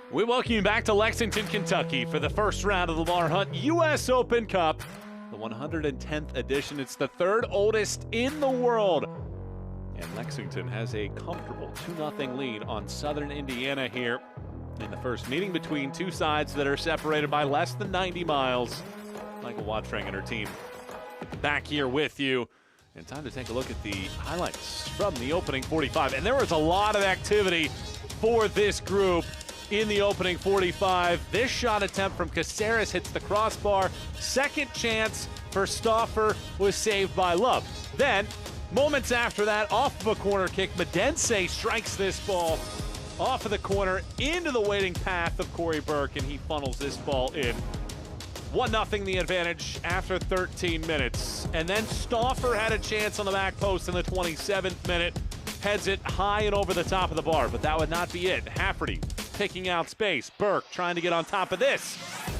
We welcome you back to Lexington, Kentucky for the first round of the Lamar Hunt U.S. Open Cup, the 110th edition. It's the third oldest in the world. And Lexington has a comfortable 2-0 lead on Southern Indiana here in the first meeting between two sides that are separated by less than 90 miles. Michael Watring and her team back here with you. And time to take a look at the highlights from the opening 45. And there was a lot of activity for this group in the opening 45. This shot attempt from Caceres hits the crossbar. Second chance for Stauffer was saved by Love. Then, moments after that, off of a corner kick, Medense strikes this ball off of the corner into the waiting path of Corey Burke, and he funnels this ball in. 1-0 the advantage after 13 minutes. And then Stauffer had a chance on the back post in the 27th minute. Heads it high and over the top of the bar, but that would not be it. Hafferty picking out space. Burke trying to get on top of this.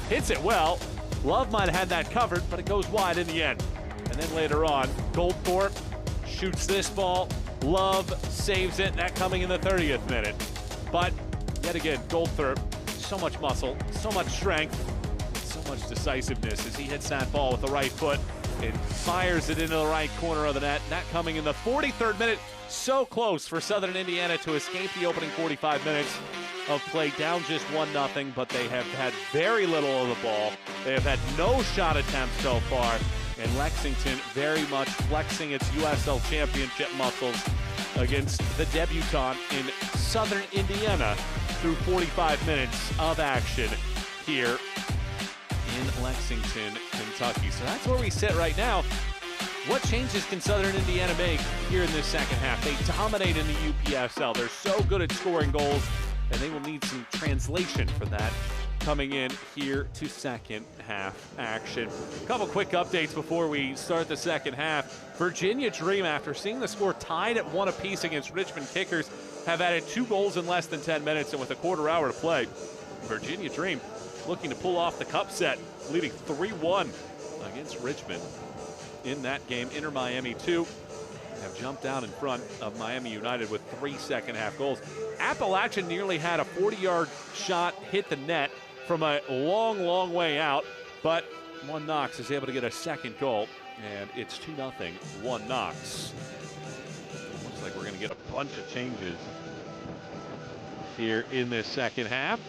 Hits it well. Love might have had that covered, but it goes wide in the end. And then later on, Goldthorpe shoots this ball. Love saves it. That coming in the 30th minute. But yet again, Goldthorpe, so much muscle, so much strength, so much decisiveness as he hits that ball with the right foot and fires it into the right corner of the net. That coming in the 43rd minute. So close for Southern Indiana to escape the opening 45 minutes of play, down just 1-0, but they have had very little of the ball. They have had no shot attempts so far, and Lexington very much flexing its USL Championship muscles against the debutante in Southern Indiana through 45 minutes of action here in Lexington, Kentucky. So that's where we sit right now. What changes can Southern Indiana make here in this second half? They dominate in the UPSL. They're so good at scoring goals, and they will need some translation for that coming in here to second half action. A couple quick updates before we start the second half. Virginia Dream, after seeing the score tied at 1 apiece against Richmond Kickers, have added 2 goals in less than 10 minutes, and with a quarter hour to play, Virginia Dream looking to pull off the cup set, leading 3-1 against Richmond in that game. Inter Miami 2 have jumped out in front of Miami United with 3 second-half goals. Appalachian nearly had a 40-yard shot hit the net from a long, long way out, but One Knox is able to get a second goal, and it's 2-0, One Knox. Looks like we're going to get a bunch of changes here in this second half.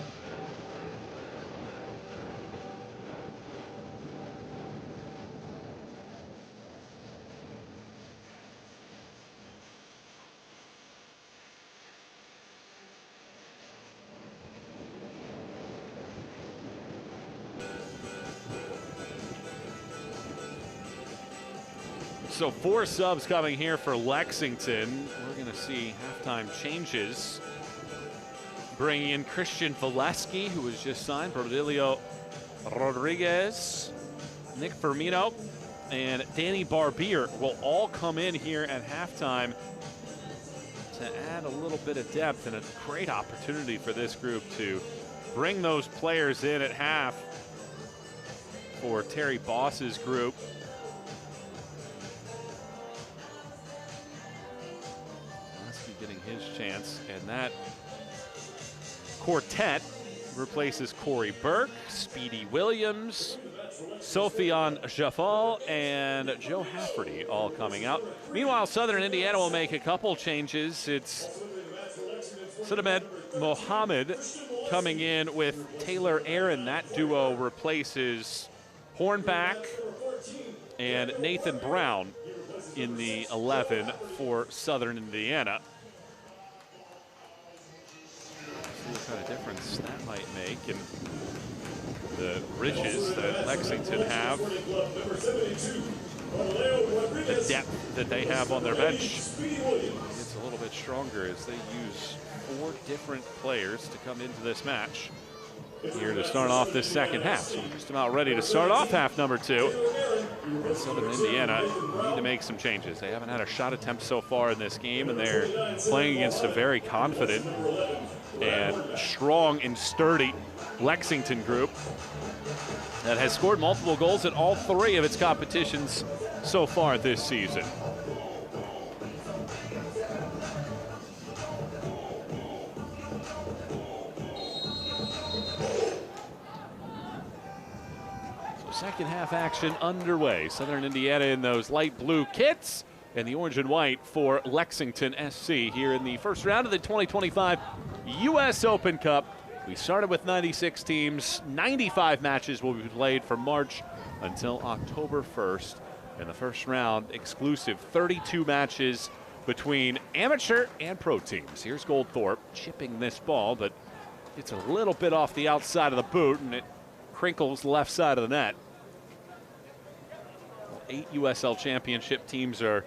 So 4 subs coming here for Lexington. We're going to see halftime changes. Bringing in Christian Valesky, who was just signed, Brodilio Rodriguez, Nick Firmino, and Danny Barbier will all come in here at halftime to add a little bit of depth, and a great opportunity for this group to bring those players in at half for Terry Boss's group. Getting his chance, and that quartet replaces Corey Burke, Speedy Williams, Sofiane Jafal, and Joe Hafferty all coming out. Meanwhile, Southern Indiana will make a couple changes. It's Sudamed Mohammed coming in with Taylor Aaron. That duo replaces Hornback and Nathan Brown in the 11 for Southern Indiana. What kind of difference that might make in the riches that Lexington have, the depth that they have on their bench. It's a little bit stronger as they use 4 different players to come into this match here to start off this second half. So we're just about ready to start off half number 2. And Southern Indiana need to make some changes. They haven't had a shot attempt so far in this game, and they're playing against a very confident and strong and sturdy Lexington group that has scored multiple goals in all 3 of its competitions so far this season. So second half action underway. Southern Indiana in those light blue kits and the orange and white for Lexington SC here in the first round of the 2025 U.S. Open Cup. We started with 96 teams. 95 matches will be played from March until October 1st. In the first round, exclusive 32 matches between amateur and pro teams. Here's Goldthorpe chipping this ball, but it's a little bit off the outside of the boot, and it crinkles the left side of the net. Well, 8 USL Championship teams are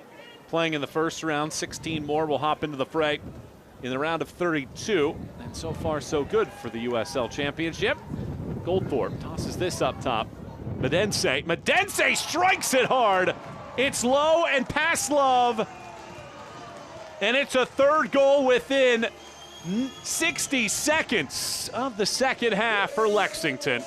playing in the first round. 16 more will hop into the fray in the round of 32. And so far, so good for the USL Championship. Goldthorpe tosses this up top. Medense strikes it hard. It's low and past Love. And it's a third goal within 60 seconds of the second half for Lexington.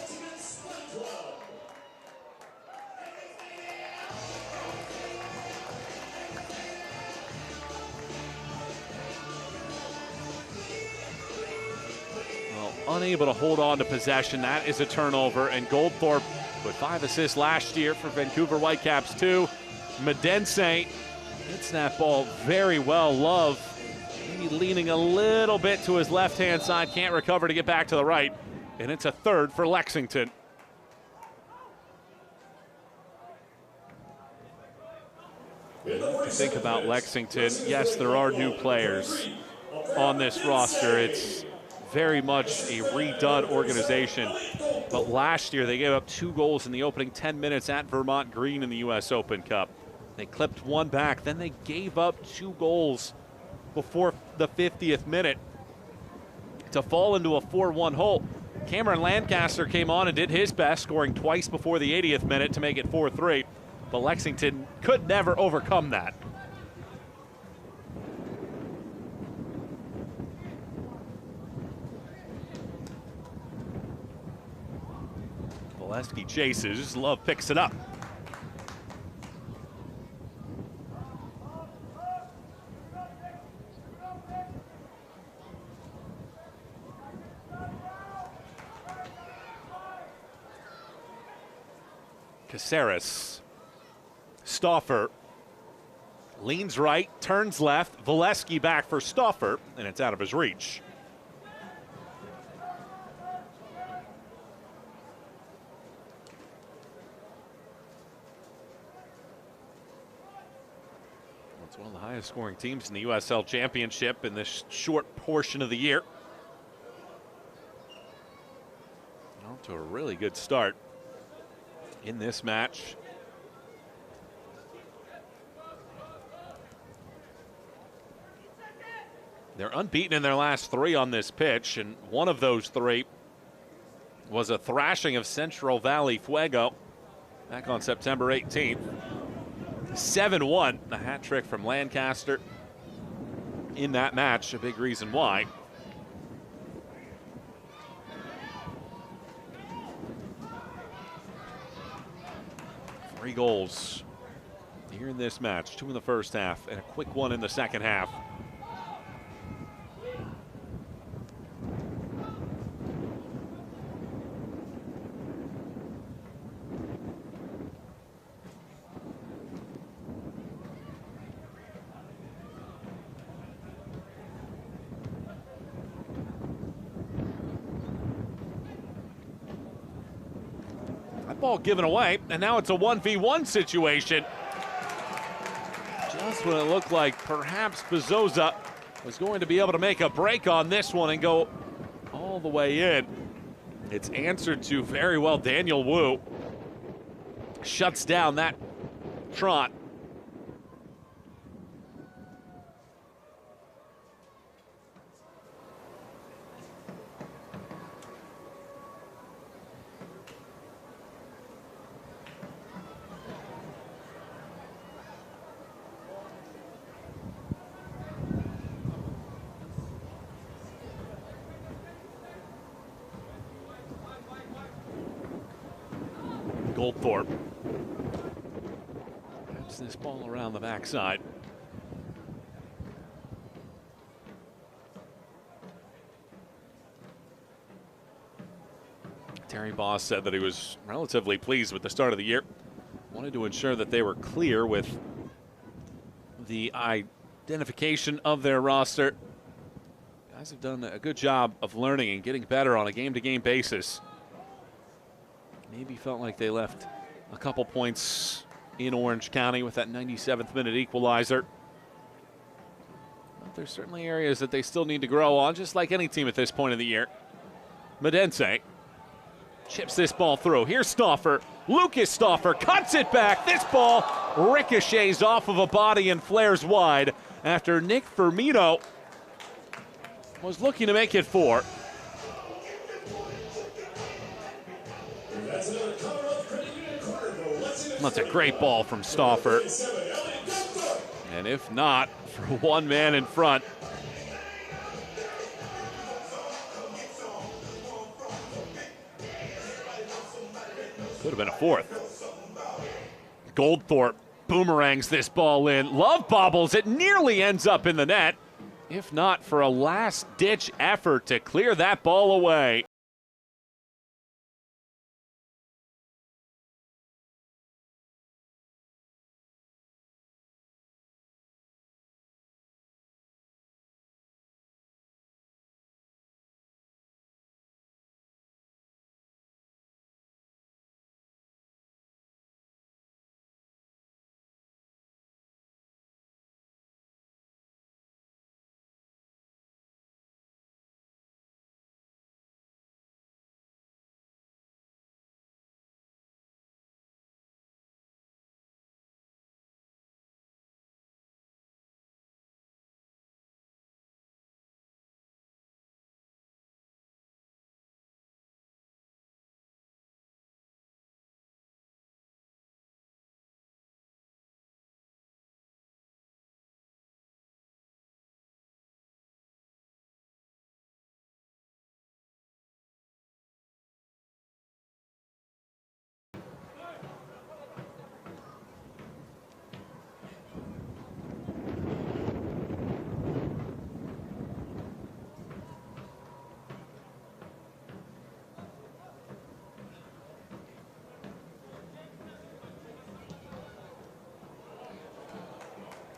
Unable to hold on to possession. That is a turnover, and Goldthorpe with 5 assists last year for Vancouver Whitecaps too. Medense hits that ball very well. Love maybe leaning a little bit to his left-hand side, can't recover to get back to the right, and it's a third for Lexington. Think about Lexington. Yes, there are new players on this roster. It's very much a redone organization. But last year they gave up 2 goals in the opening 10 minutes at Vermont Green in the U.S. Open Cup. They clipped 1 back, then they gave up 2 goals before the 50th minute to fall into a 4-1 hole. Cameron Lancaster came on and did his best, scoring twice before the 80th minute to make it 4-3. But Lexington could never overcome that. Valesky chases, Love picks it up. Caceres, Stauffer, leans right, turns left, Valesky back for Stauffer, and it's out of his reach. It's one of the highest scoring teams in the USL Championship in this short portion of the year. Off to a really good start in this match. They're unbeaten in their last 3 on this pitch, and one of those 3 was a thrashing of Central Valley Fuego back on September 18th. 7-1, a hat trick from Lancaster in that match, a big reason why. Three goals here in this match, 2 in the first half and a quick 1 in the second half. Ball given away, and now it's a 1v1 situation. Just when it looked like perhaps Bezosa was going to be able to make a break on this one and go all the way in. It's answered to very well. Daniel Wu shuts down that trot. Goldthorpe taps this ball around the backside. Larry Boss said that he was relatively pleased with the start of the year. Wanted to ensure that they were clear with the identification of their roster. Guys have done a good job of learning and getting better on a game-to-game basis. Maybe felt like they left a couple points in Orange County with that 97th minute equalizer. But there's certainly areas that they still need to grow on, just like any team at this point of the year. Medense chips this ball through. Here's Stauffer. Lucas Stauffer cuts it back. This ball ricochets off of a body and flares wide after Nick Firmino was looking to make it 4. That's a great ball from Stauffer. And if not, for one man in front. Could have been a 4th. Goldthorpe boomerangs this ball in. Love bobbles. It nearly ends up in the net. If not for a last-ditch effort to clear that ball away.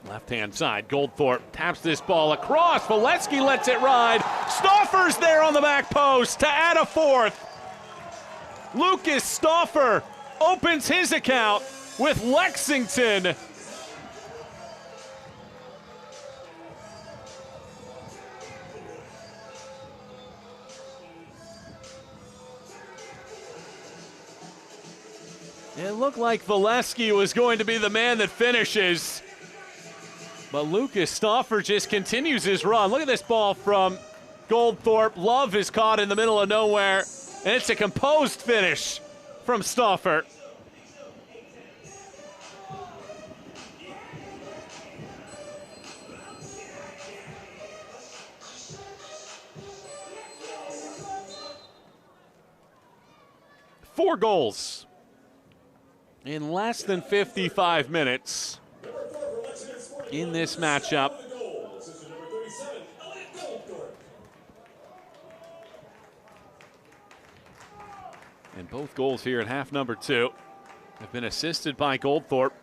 Left-hand side, Goldthorpe taps this ball across. Valesky lets it ride. Stauffer's there on the back post to add a 4th. Lucas Stauffer opens his account with Lexington. It looked like Valesky was going to be the man that finishes. But Lucas Stauffer just continues his run. Look at this ball from Goldthorpe. Love is caught in the middle of nowhere, and it's a composed finish from Stauffer. Four goals in less than 55 minutes in this matchup. And both goals here at half number 2 have been assisted by Goldthorpe.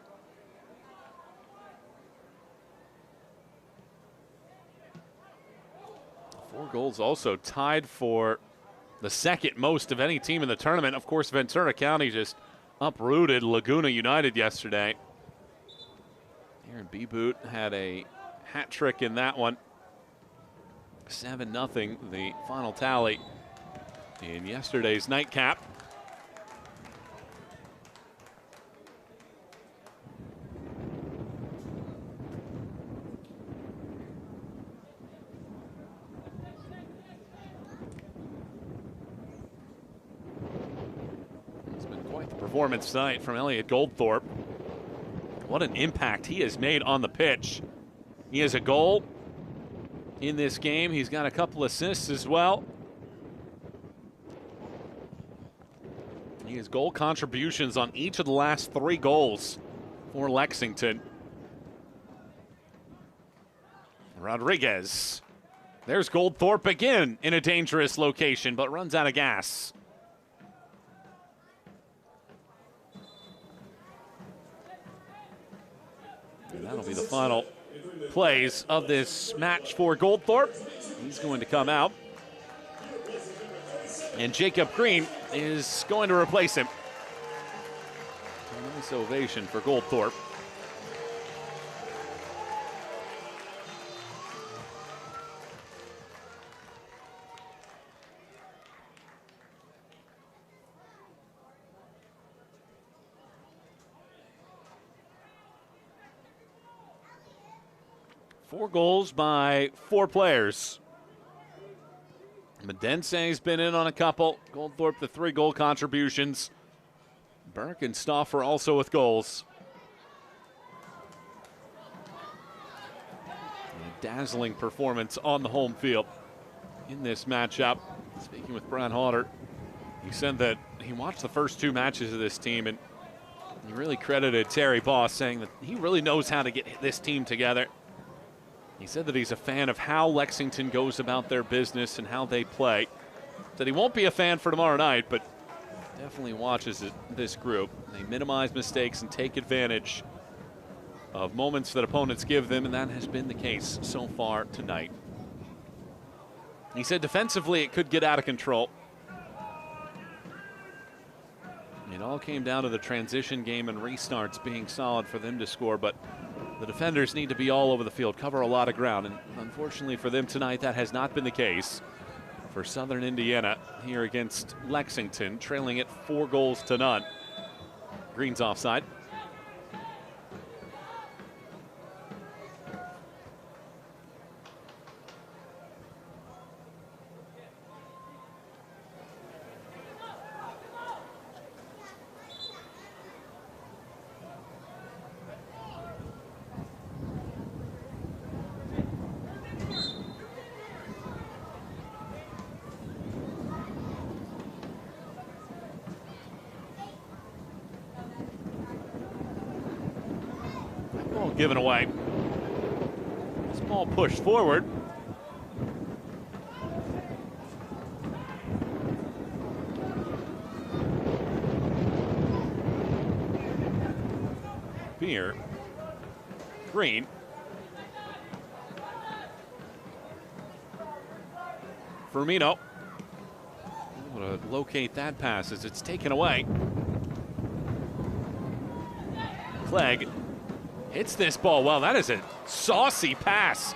Four goals also tied for the second most of any team in the tournament. Of course, Ventura County just uprooted Laguna United yesterday. Aaron B-Boot had a hat trick in that one. 7-0, the final tally in yesterday's nightcap. It's been quite the performance tonight from Elliot Goldthorpe. What an impact he has made on the pitch. He has a goal in this game. He's got a couple assists as well. He has goal contributions on each of the last 3 goals for Lexington. Rodriguez. There's Goldthorpe again in a dangerous location, but runs out of gas. And that'll be the final plays of this match for Goldthorpe. He's going to come out. And Jacob Green is going to replace him. A nice ovation for Goldthorpe. Four goals by four players. Medense's been in on a couple. Goldthorpe, the 3-goal contributions. Burke and Stauffer also with goals. A dazzling performance on the home field in this matchup. Speaking with Brian Hodder, he said that he watched the first 2 matches of this team and he really credited Terry Boss, saying that he really knows how to get this team together. He said that he's a fan of how Lexington goes about their business and how they play. Said he won't be a fan for tomorrow night, but definitely watches this group. They minimize mistakes and take advantage of moments that opponents give them, and that has been the case so far tonight. He said defensively it could get out of control. It all came down to the transition game and restarts being solid for them to score, but the defenders need to be all over the field, cover a lot of ground, and unfortunately for them tonight, that has not been the case for Southern Indiana here against Lexington, trailing it 4-0. Green's offside. Given away. Small push forward. Beer. Green. Firmino. Able to locate that pass as it's taken away. Clegg hits this ball well. That is a saucy pass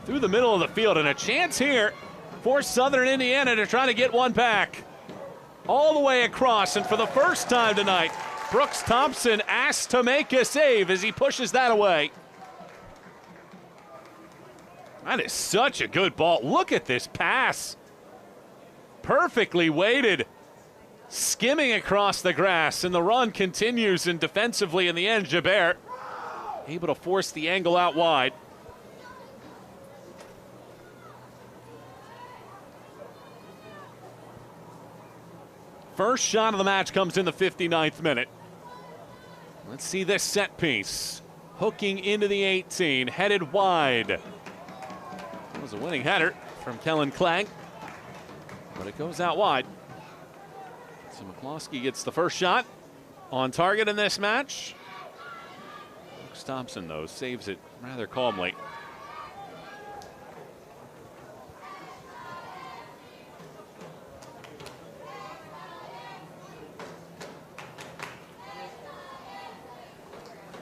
through the middle of the field, and a chance here for Southern Indiana to try to get one back. All the way across, and for the first time tonight, Brooks Thompson asked to make a save as he pushes that away. That is such a good ball. Look at this pass. Perfectly weighted, skimming across the grass, and the run continues, and defensively in the end, Jabert able to force the angle out wide. First shot of the match comes in the 59th minute. Let's see this set piece. Hooking into the 18, headed wide. That was a winning header from Kellen Clegg, but it goes out wide. So McCloskey gets the first shot on target in this match. Thompson, though, saves it rather calmly.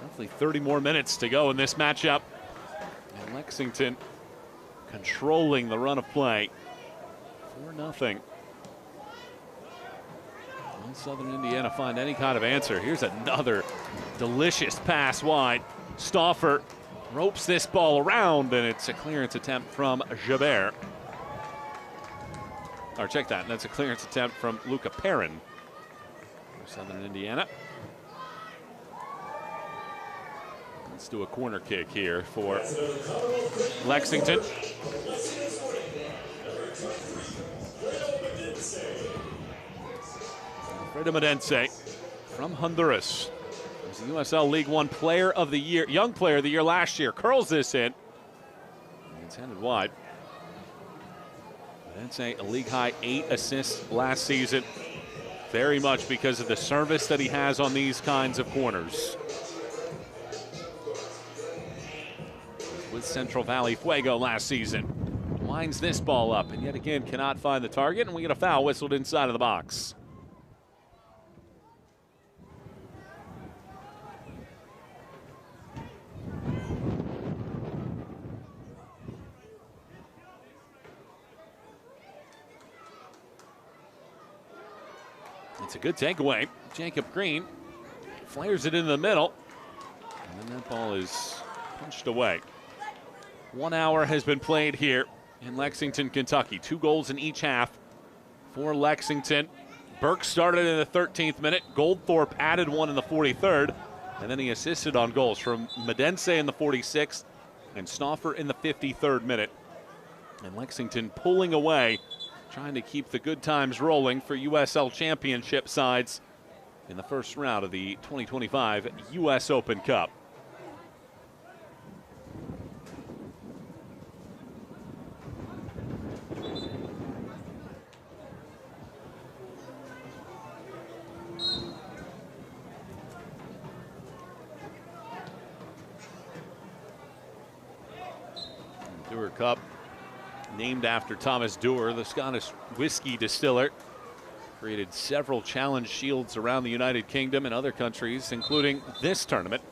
Roughly 30 more minutes to go in this matchup. And Lexington controlling the run of play. 4-0. Will Southern Indiana find any kind of answer? Here's another delicious pass wide. Stauffer ropes this ball around, and it's a clearance attempt from Jabert. Or check that, that's a clearance attempt from Luca Perrin for Southern Indiana. Let's do a corner kick here for Lexington. Alfredo Medense from Honduras. He's the USL League One Player of the Year, Young Player of the Year last year. Curls this in. It's headed wide. Medense, a league high 8 assists last season. Very much because of the service that he has on these kinds of corners. against Central Valley Fuego last season. Lines this ball up and yet again cannot find the target, and we get a foul whistled inside of the box. It's a good takeaway. Jacob Green flares it in the middle, and then that ball is punched away. 1 hour has been played here in Lexington, Kentucky. 2 goals in each half for Lexington. Burke started in the 13th minute. Goldthorpe added one in the 43rd, and then he assisted on goals from Medense in the 46th and Stauffer in the 53rd minute. And Lexington pulling away, trying to keep the good times rolling for USL Championship sides in the first round of the 2025 U.S. Open Cup. Dewar Cup, named after Thomas Dewar, the Scottish whiskey distiller. Created several challenge shields around the United Kingdom and other countries, including this tournament.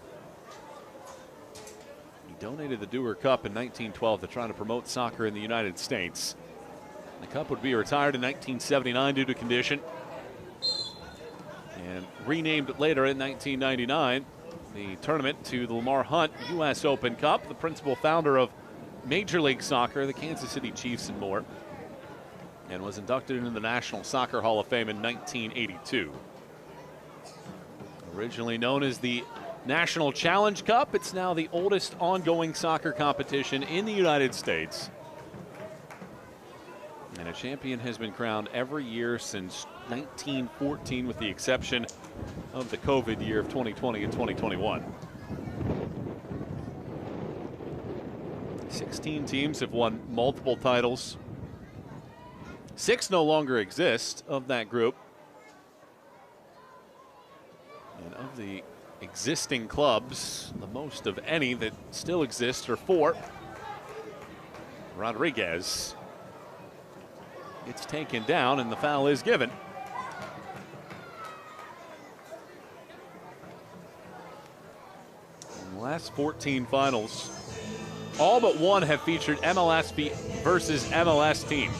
He donated the Dewar Cup in 1912 to try to promote soccer in the United States. The cup would be retired in 1979 due to condition, and renamed later in 1999, the tournament to the Lamar Hunt U.S. Open Cup. The principal founder of Major League Soccer, the Kansas City Chiefs, and more, and was inducted into the National Soccer Hall of Fame in 1982. Originally known as the National Challenge Cup, it's now the oldest ongoing soccer competition in the United States. And a champion has been crowned every year since 1914, with the exception of the COVID year of 2020 and 2021. 16 teams have won multiple titles. 6 no longer exist of that group. And of the existing clubs, the most of any that still exist are 4. Rodriguez gets taken down, and the foul is given. In the last 14 finals, all but one have featured MLS versus MLS team.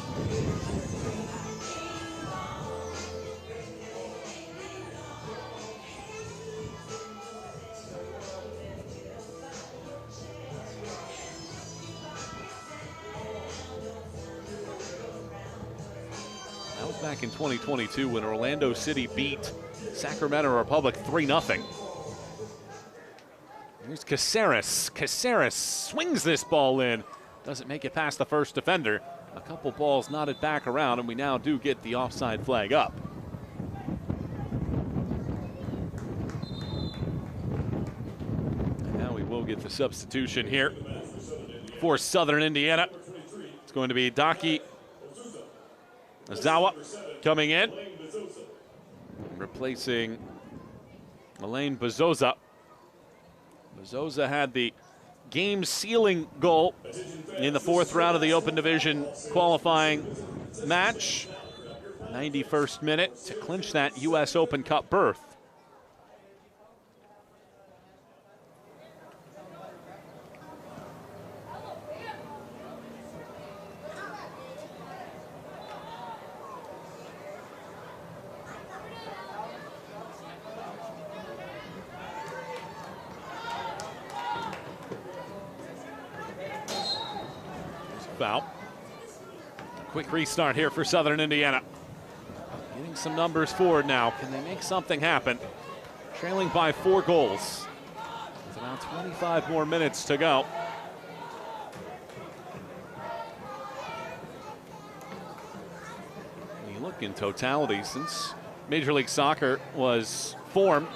That was back in 2022 when Orlando City beat Sacramento Republic 3-0. Here's Caceres. Caceres swings this ball in. Doesn't make it past the first defender. A couple balls knotted back around, and we now do get the offside flag up. And now we will get the substitution here for Southern Indiana. It's going to be Daki Azawa coming in, replacing Elaine Bezosa. Bezosa had the game-sealing goal in the 4th round of the Open Division qualifying match. 91st minute to clinch that U.S. Open Cup berth. Foul. Quick restart here for Southern Indiana. Getting some numbers forward now. Can they make something happen? Trailing by 4 goals. With about 25 more minutes to go. When you look in totality, since Major League Soccer was formed,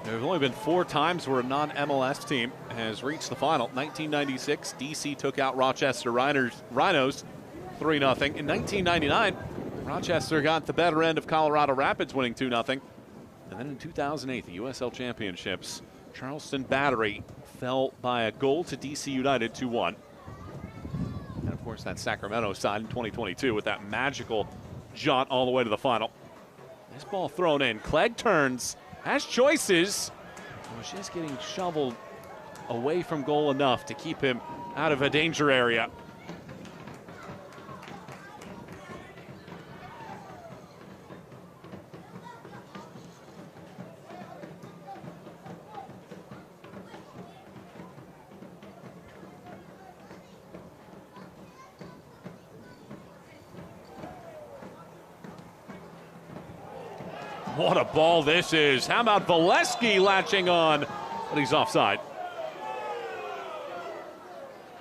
there have only been 4 times where a non-MLS team has reached the final. 1996, DC took out Rochester Rhinos 3-0. In 1999, Rochester got the better end of Colorado Rapids, winning 2-0. And then in 2008, the USL Championships, Charleston Battery fell by a goal to DC United 2-1. And of course that Sacramento side in 2022 with that magical jaunt all the way to the final. This ball thrown in. Clegg turns, has choices. Was just getting shoveled away from goal enough to keep him out of a danger area. What a ball this is. How about Valesky latching on? But he's offside.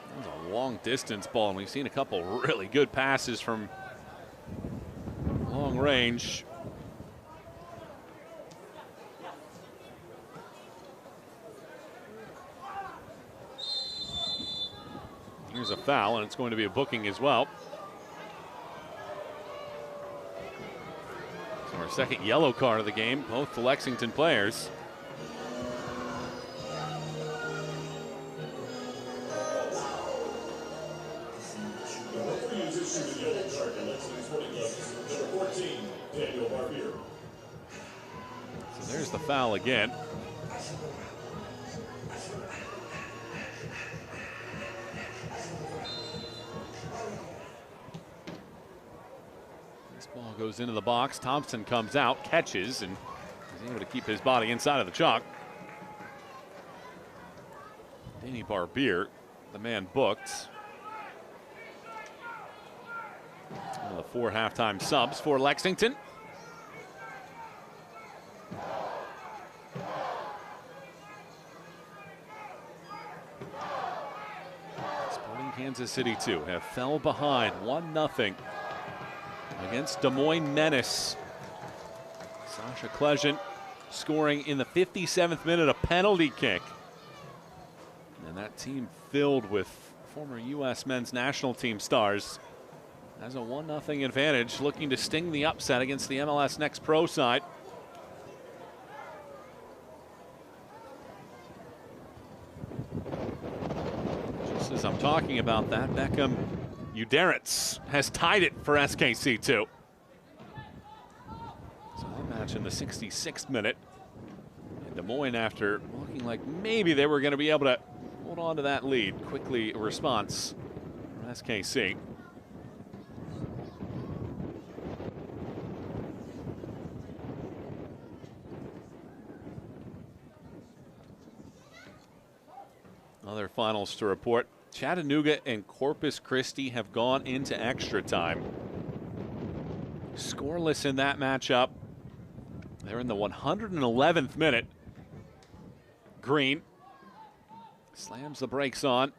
That was a long distance ball, and we've seen a couple really good passes from long range. Here's a foul, and it's going to be a booking as well. Our second yellow card of the game, both the Lexington players. So there's the foul again. Ball goes into the box. Thompson comes out, catches, and is able to keep his body inside of the chalk. Danny Barbier, the man booked. One of the 4 halftime subs for Lexington. Sporting Kansas City 2 have fell behind 1-0. Against Des Moines Menace. Sasha Klezent scoring in the 57th minute, a penalty kick. And that team filled with former U.S. men's national team stars has a 1-0 advantage, looking to sting the upset against the MLS Next Pro side. Just as I'm talking about that, Beckham Uderitz has tied it for SKC2. So that match in the 66th minute. And Des Moines, after looking like maybe they were going to be able to hold on to that lead, quickly a response from SKC. Other finals to report. Chattanooga and Corpus Christi have gone into extra time. Scoreless in that matchup. They're in the 111th minute. Green slams the brakes on.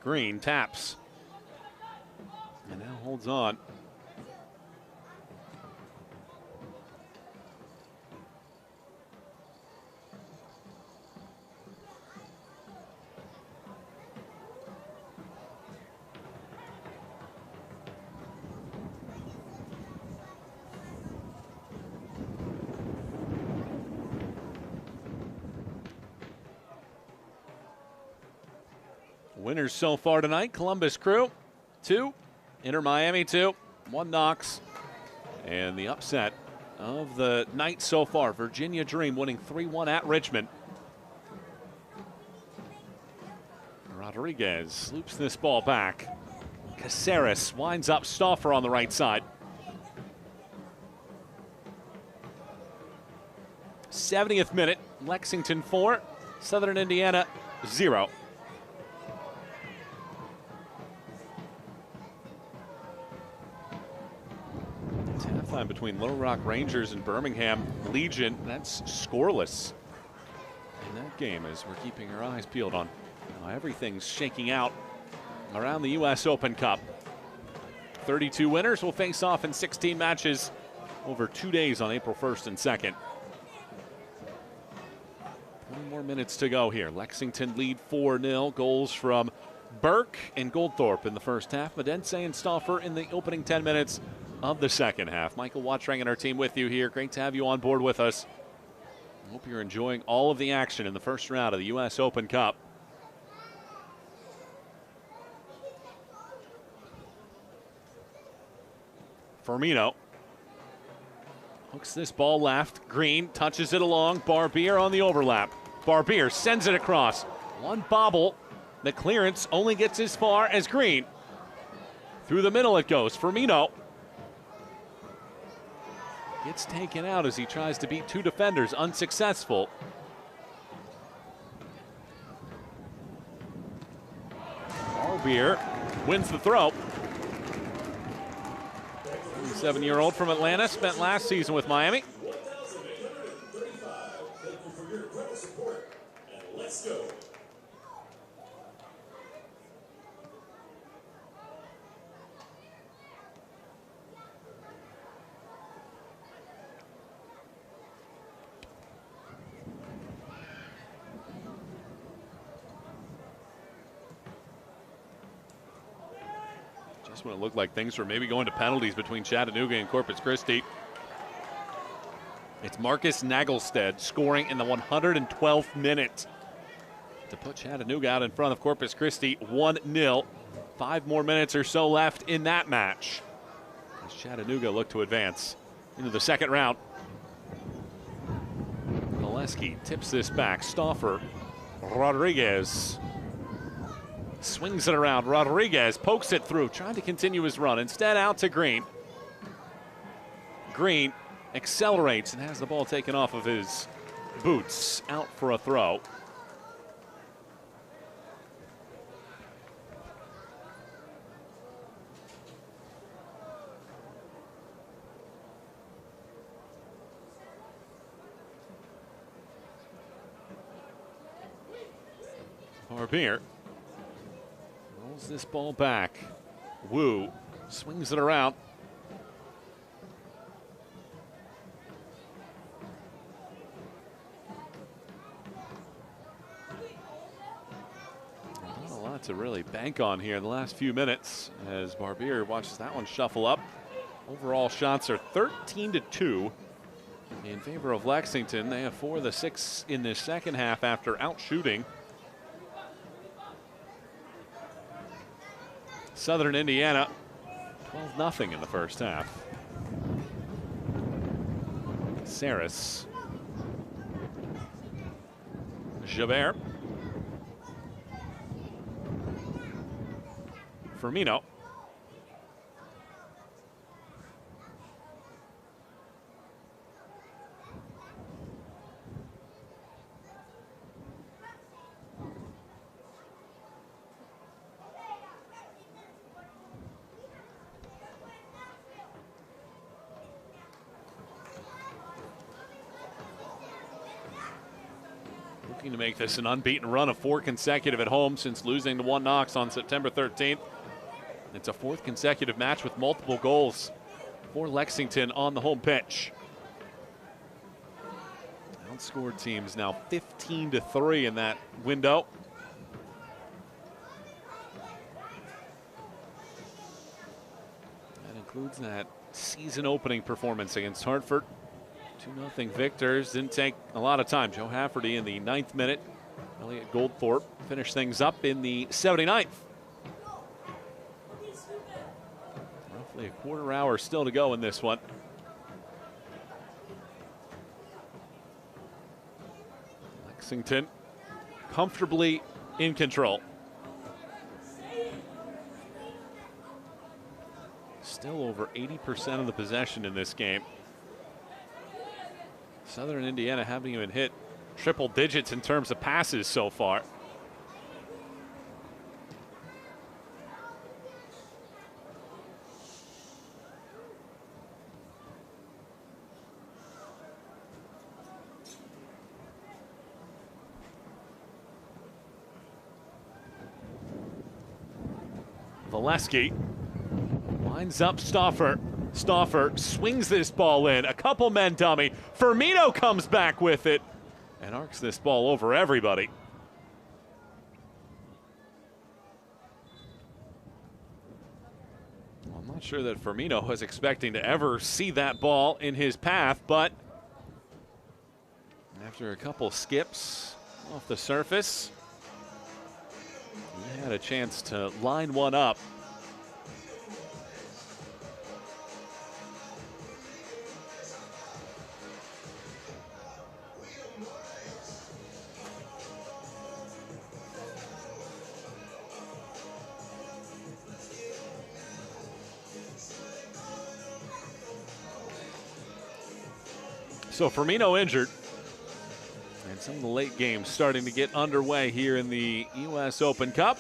Green taps and now holds on. Winners so far tonight, Columbus Crew 2, Inter Miami 2, 1 Knox. And the upset of the night so far, Virginia Dream winning 3-1 at Richmond. Rodriguez loops this ball back. Caceres winds up Stauffer on the right side. 70th minute, Lexington 4, Southern Indiana 0. Halftime between Little Rock Rangers and Birmingham Legion. That's scoreless in that game, as we're keeping our eyes peeled on how everything's shaking out around the U.S. Open Cup. 32 winners will face off in 16 matches over 2 days on April 1st and 2nd. 20 more minutes to go here. Lexington lead 4-0. Goals from Burke and Goldthorpe in the first half. Medense and Stauffer in the opening 10 minutes of the second half. Michael Wattrang and our team with you here. Great to have you on board with us. Hope you're enjoying all of the action in the first round of the U.S. Open Cup. Firmino hooks this ball left. Green touches it along. Barbier on the overlap. Barbier sends it across. One bobble. The clearance only gets as far as Green. Through the middle it goes. Firmino gets taken out as he tries to beat two defenders. Unsuccessful. Barbier wins the throw. 7-year-old from Atlanta, spent last season with Miami. 1,835. Thank you for your incredible support, and let's go. Just when it looked like things were maybe going to penalties between Chattanooga and Corpus Christi, it's Marcus Nagelstead scoring in the 112th minute to put Chattanooga out in front of Corpus Christi 1-0. 5 more minutes or so left in that match as Chattanooga look to advance into the second round. Gillespie tips this back. Stauffer, Rodriguez swings it around. Rodriguez pokes it through, trying to continue his run. Instead, out to Green. Green accelerates and has the ball taken off of his boots. Out for a throw. Barbier rolls this ball back. Wu swings it around. Not a lot to really bank on here in the last few minutes as Barbier watches that one shuffle up. Overall shots are 13-2 in favor of Lexington. They have 4 of the 6 in the second half after outshooting Southern Indiana 12-0 in the first half. Saris. Javert. Firmino. Looking to make this an unbeaten run of 4 consecutive at home since losing to 1 Knox on September 13th. It's a 4th consecutive match with multiple goals for Lexington on the home pitch. Outscored teams now 15-3 in that window. That includes that season opening performance against Hartford. 2-0 victors. Didn't take a lot of time. Joe Hafferty in the 9th minute. Elliot Goldthorpe finished things up in the 79th. Roughly a quarter hour still to go in this one. Lexington comfortably in control. Still over 80% of the possession in this game. Southern Indiana haven't even hit triple digits in terms of passes so far. Valesky winds up Stauffer. Stauffer swings this ball in. A couple men dummy. Firmino comes back with it and arcs this ball over everybody. Well, I'm not sure that Firmino was expecting to ever see that ball in his path, but after a couple skips off the surface, he had a chance to line one up. So Firmino injured, and some of the late games starting to get underway here in the U.S. Open Cup.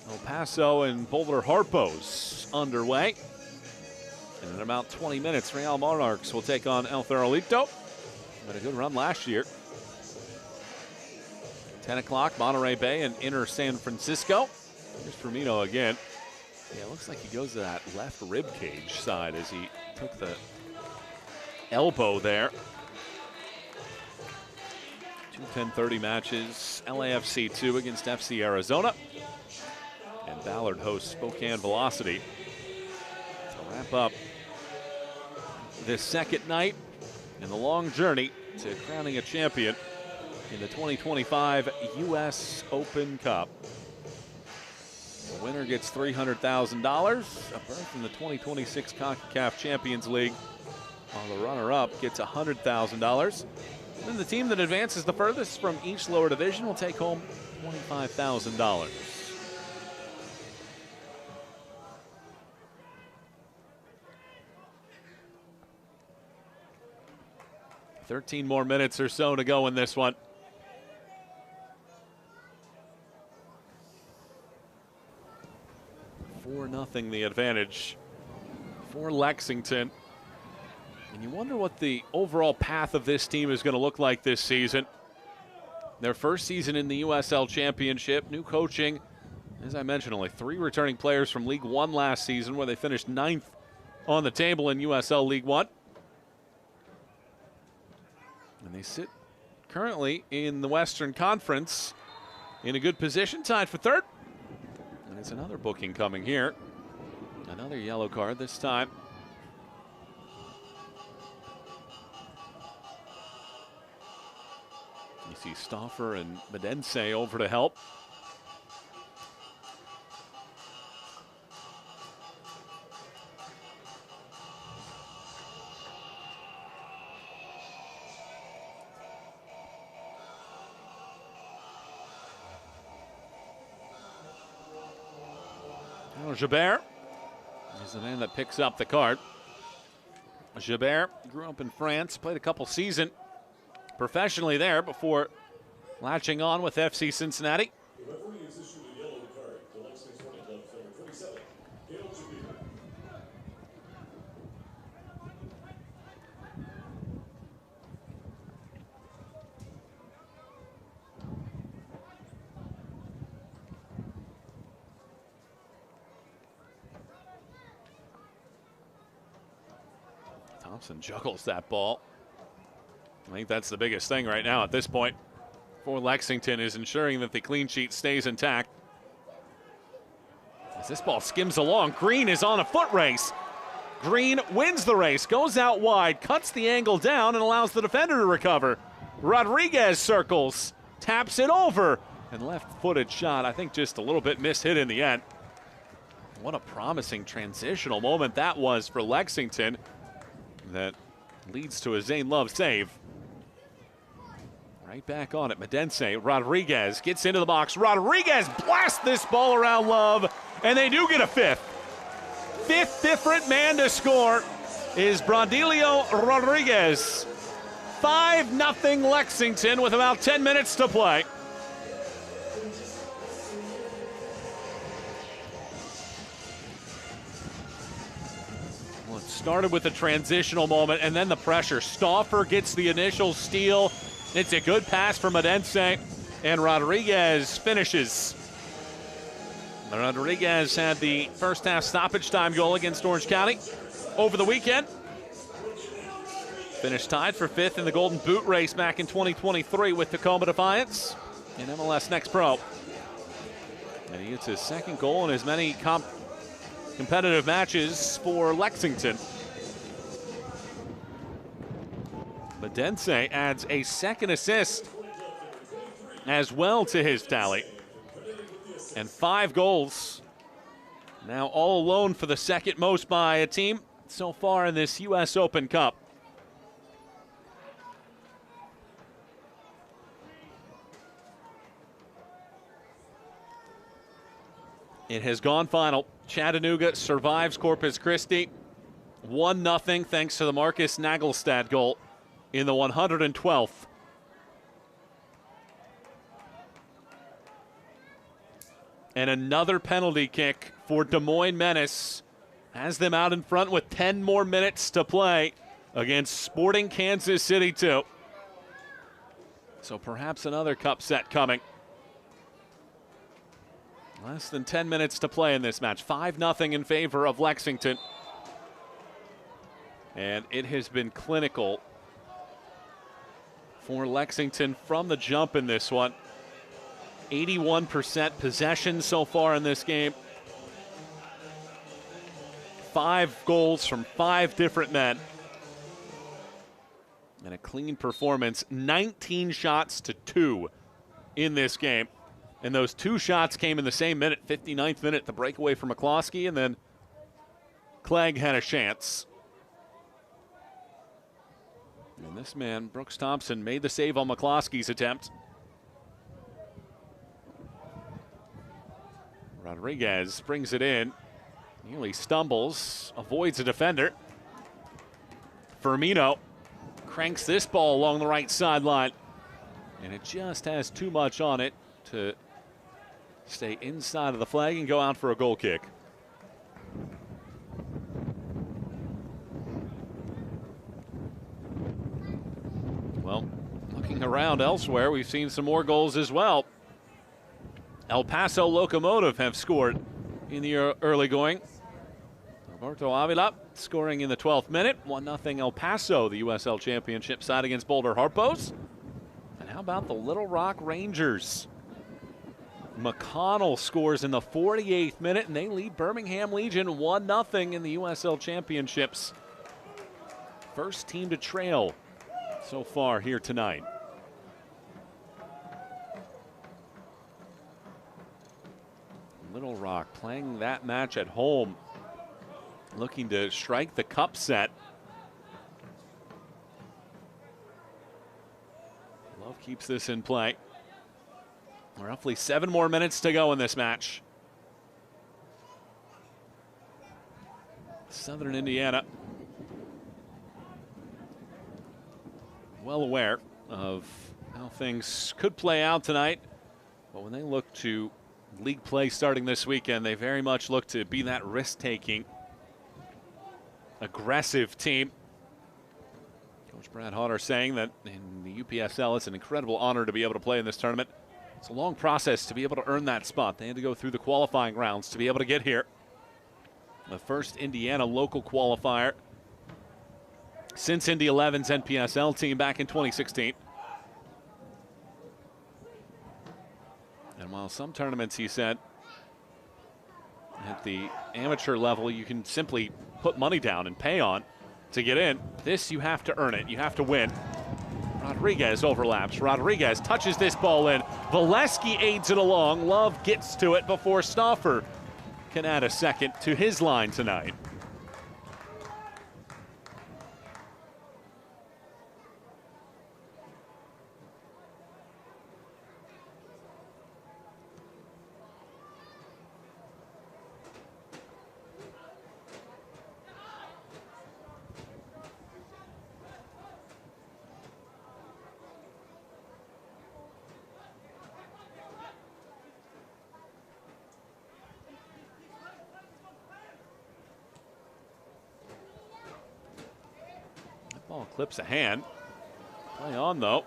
El Paso and Boulder Harpos underway. And in about 20 minutes, Real Monarchs will take on El Farolito. Had a good run last year. 10 o'clock, Monterey Bay and Inner San Francisco. Here's Firmino again. Yeah, it looks like he goes to that left rib cage side as he took the elbow there. 2 10-30 matches. LAFC 2 against FC Arizona. And Ballard hosts Spokane Velocity to wrap up this second night in the long journey to crowning a champion in the 2025 U.S. Open Cup. The winner gets $300,000, a berth in the 2026 CONCACAF Champions League, while the runner-up gets $100,000. Then the team that advances the furthest from each lower division will take home $25,000. $13 more minutes or so to go in this one. $4-0 the advantage for Lexington. And you wonder what the overall path of this team is going to look like this season. Their first season in the USL Championship, new coaching. As I mentioned, only 3 returning players from League One last season, where they finished 9th on the table in USL League One. And they sit currently in the Western Conference in a good position, tied for 3rd. And it's another booking coming here. Another yellow card this time. You see Stauffer and Medense over to help. Gibert is the man that picks up the card. Gibert grew up in France, played a couple seasons professionally there before latching on with FC Cincinnati. The referee has issued a yellow card to Lexington Sporting Club number 27, Gail Jabir. Thompson juggles that ball. I think that's the biggest thing right now at this point for Lexington, is ensuring that the clean sheet stays intact. As this ball skims along, Green is on a foot race. Green wins the race, goes out wide, cuts the angle down, and allows the defender to recover. Rodriguez circles, taps it over, and left-footed shot. I think just a little bit mishit in the end. What a promising transitional moment that was for Lexington. That leads to a Zane Love save. Right back on it, Medense. Rodriguez gets into the box. Rodriguez blasts this ball around Love, and they do get a 5th. 5th different man to score is Brandilio Rodriguez. 5-0 Lexington with about 10 minutes to play. Started with a transitional moment and then the pressure. Stauffer gets the initial steal. It's a good pass from Medense, and Rodriguez finishes. Rodriguez had the first half stoppage time goal against Orange County over the weekend. Finished tied for 5th in the Golden Boot race back in 2023 with Tacoma Defiance in MLS Next Pro. And he gets his 2nd goal in as many competitive matches for Lexington. Medense adds a 2nd assist as well to his tally. And 5 goals. Now all alone for the 2nd most by a team so far in this U.S. Open Cup. It has gone final. Chattanooga survives Corpus Christi 1-0 thanks to the Marcus Nagelstad goal in the 112th. And another penalty kick for Des Moines Menace has them out in front with 10 more minutes to play against Sporting Kansas City 2. So perhaps another cup set coming. Less than 10 minutes to play in this match. 5-0 in favor of Lexington. And it has been clinical for Lexington from the jump in this one. 81% possession so far in this game. 5 goals from 5 different men. And a clean performance. 19 shots to 2 in this game. And those 2 shots came in the same minute, 59th minute, the breakaway from McCloskey, and then Clegg had a chance. And this man, Brooks Thompson, made the save on McCloskey's attempt. Rodriguez brings it in, nearly stumbles, avoids a defender. Firmino cranks this ball along the right sideline, and it just has too much on it to stay inside of the flag and go out for a goal kick. Well, looking around elsewhere, we've seen some more goals as well. El Paso Locomotive have scored in the early going. Roberto Avila scoring in the 12th minute. 1-0 El Paso, the USL Championship side against Boulder Harpos. And how about the Little Rock Rangers? McConnell scores in the 48th minute, and they lead Birmingham Legion 1-0 in the USL Championships. First team to trail so far here tonight. Little Rock playing that match at home, looking to strike the cup set. Love keeps this in play. Roughly 7 more minutes to go in this match. Southern Indiana well aware of how things could play out tonight, but when they look to league play starting this weekend, they very much look to be that risk-taking, aggressive team. Coach Brad Hodder saying that in the UPSL, it's an incredible honor to be able to play in this tournament. It's a long process to be able to earn that spot. They had to go through the qualifying rounds to be able to get here. The first Indiana local qualifier since Indy 11's NPSL team back in 2016. And while some tournaments, he said, at the amateur level, you can simply put money down and pay on to get in, this you have to earn it. You have to win. Rodriguez overlaps. Rodriguez touches this ball in. Valesky aids it along. Love gets to it before Stauffer can add a second to his line tonight. Ball clips a hand. Play on, though.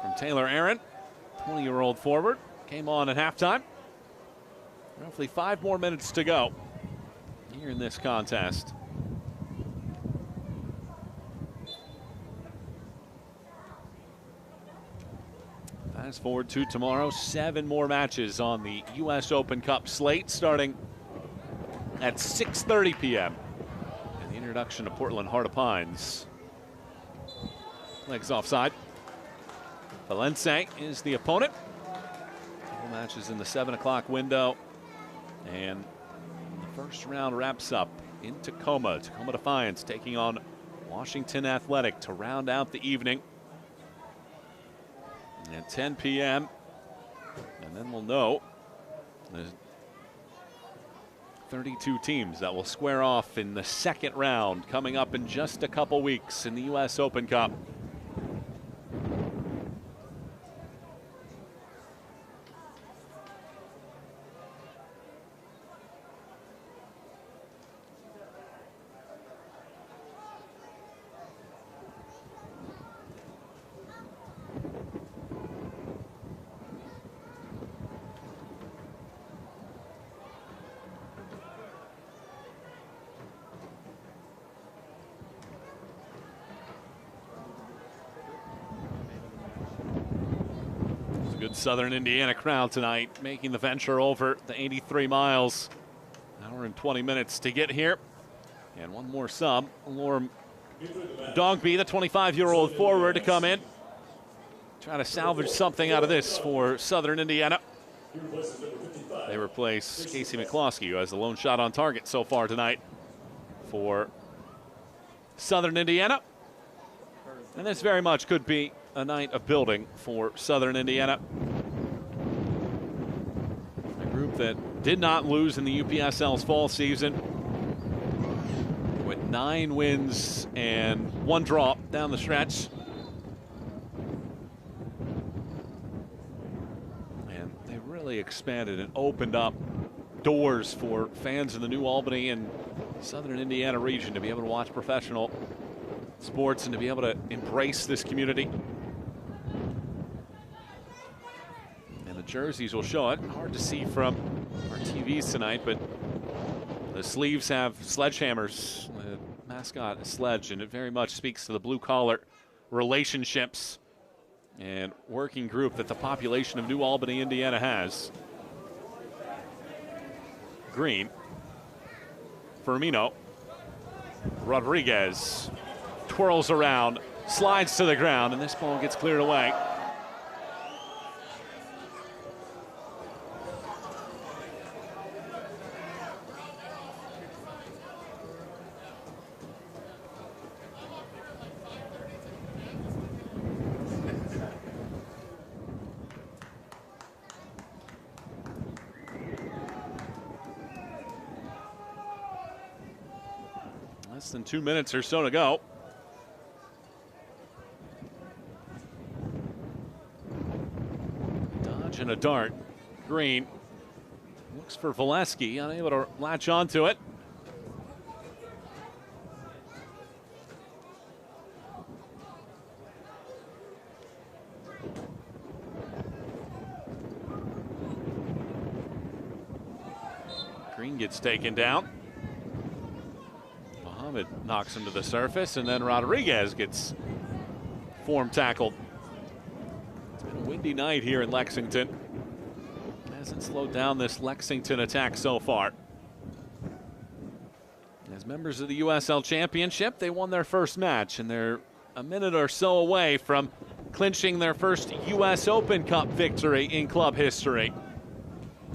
From Taylor Aaron, 20-year-old forward. Came on at halftime. Roughly 5 more minutes to go here in this contest. Fast forward to tomorrow, 7 more matches on the U.S. Open Cup slate starting at 6:30 p.m. And the introduction to Portland Heart of Pines. Legs offside. Valencia is the opponent. All matches in the 7 o'clock window. And the first round wraps up in Tacoma. Tacoma Defiance taking on Washington Athletic to round out the evening at 10 p.m. And then we'll know the 32 teams that will square off in the second round coming up in just a couple weeks in the U.S. Open Cup. Good Southern Indiana crowd tonight, making the venture over the 83 miles. Hour and 20 minutes to get here. And one more sub, Lorm Dogby, the 25-year-old forward, to come in. Try to salvage something out of this for Southern Indiana. They replace Casey McCloskey, who has the lone shot on target so far tonight for Southern Indiana. And this very much could be a night of building for Southern Indiana. A group that did not lose in the UPSL's fall season, with 9 wins and 1 draw down the stretch. And they really expanded and opened up doors for fans in the New Albany and Southern Indiana region to be able to watch professional sports and to be able to embrace this community. And the jerseys will show it. Hard to see from our TVs tonight, but the sleeves have sledgehammers. The mascot is Sledge, and it very much speaks to the blue-collar relationships and working group that the population of New Albany, Indiana has. Green. Firmino. Rodriguez twirls around, slides to the ground, and this ball gets cleared away. Less than 2 minutes or so to go. Dodge and a dart. Green looks for Valesky, unable to latch onto it. Green gets taken down. Mohammed knocks him to the surface, and then Rodriguez gets form tackled. It's been a windy night here in Lexington. Hasn't slowed down this Lexington attack so far. As members of the USL Championship, they won their first match, and they're a minute or so away from clinching their first U.S. Open Cup victory in club history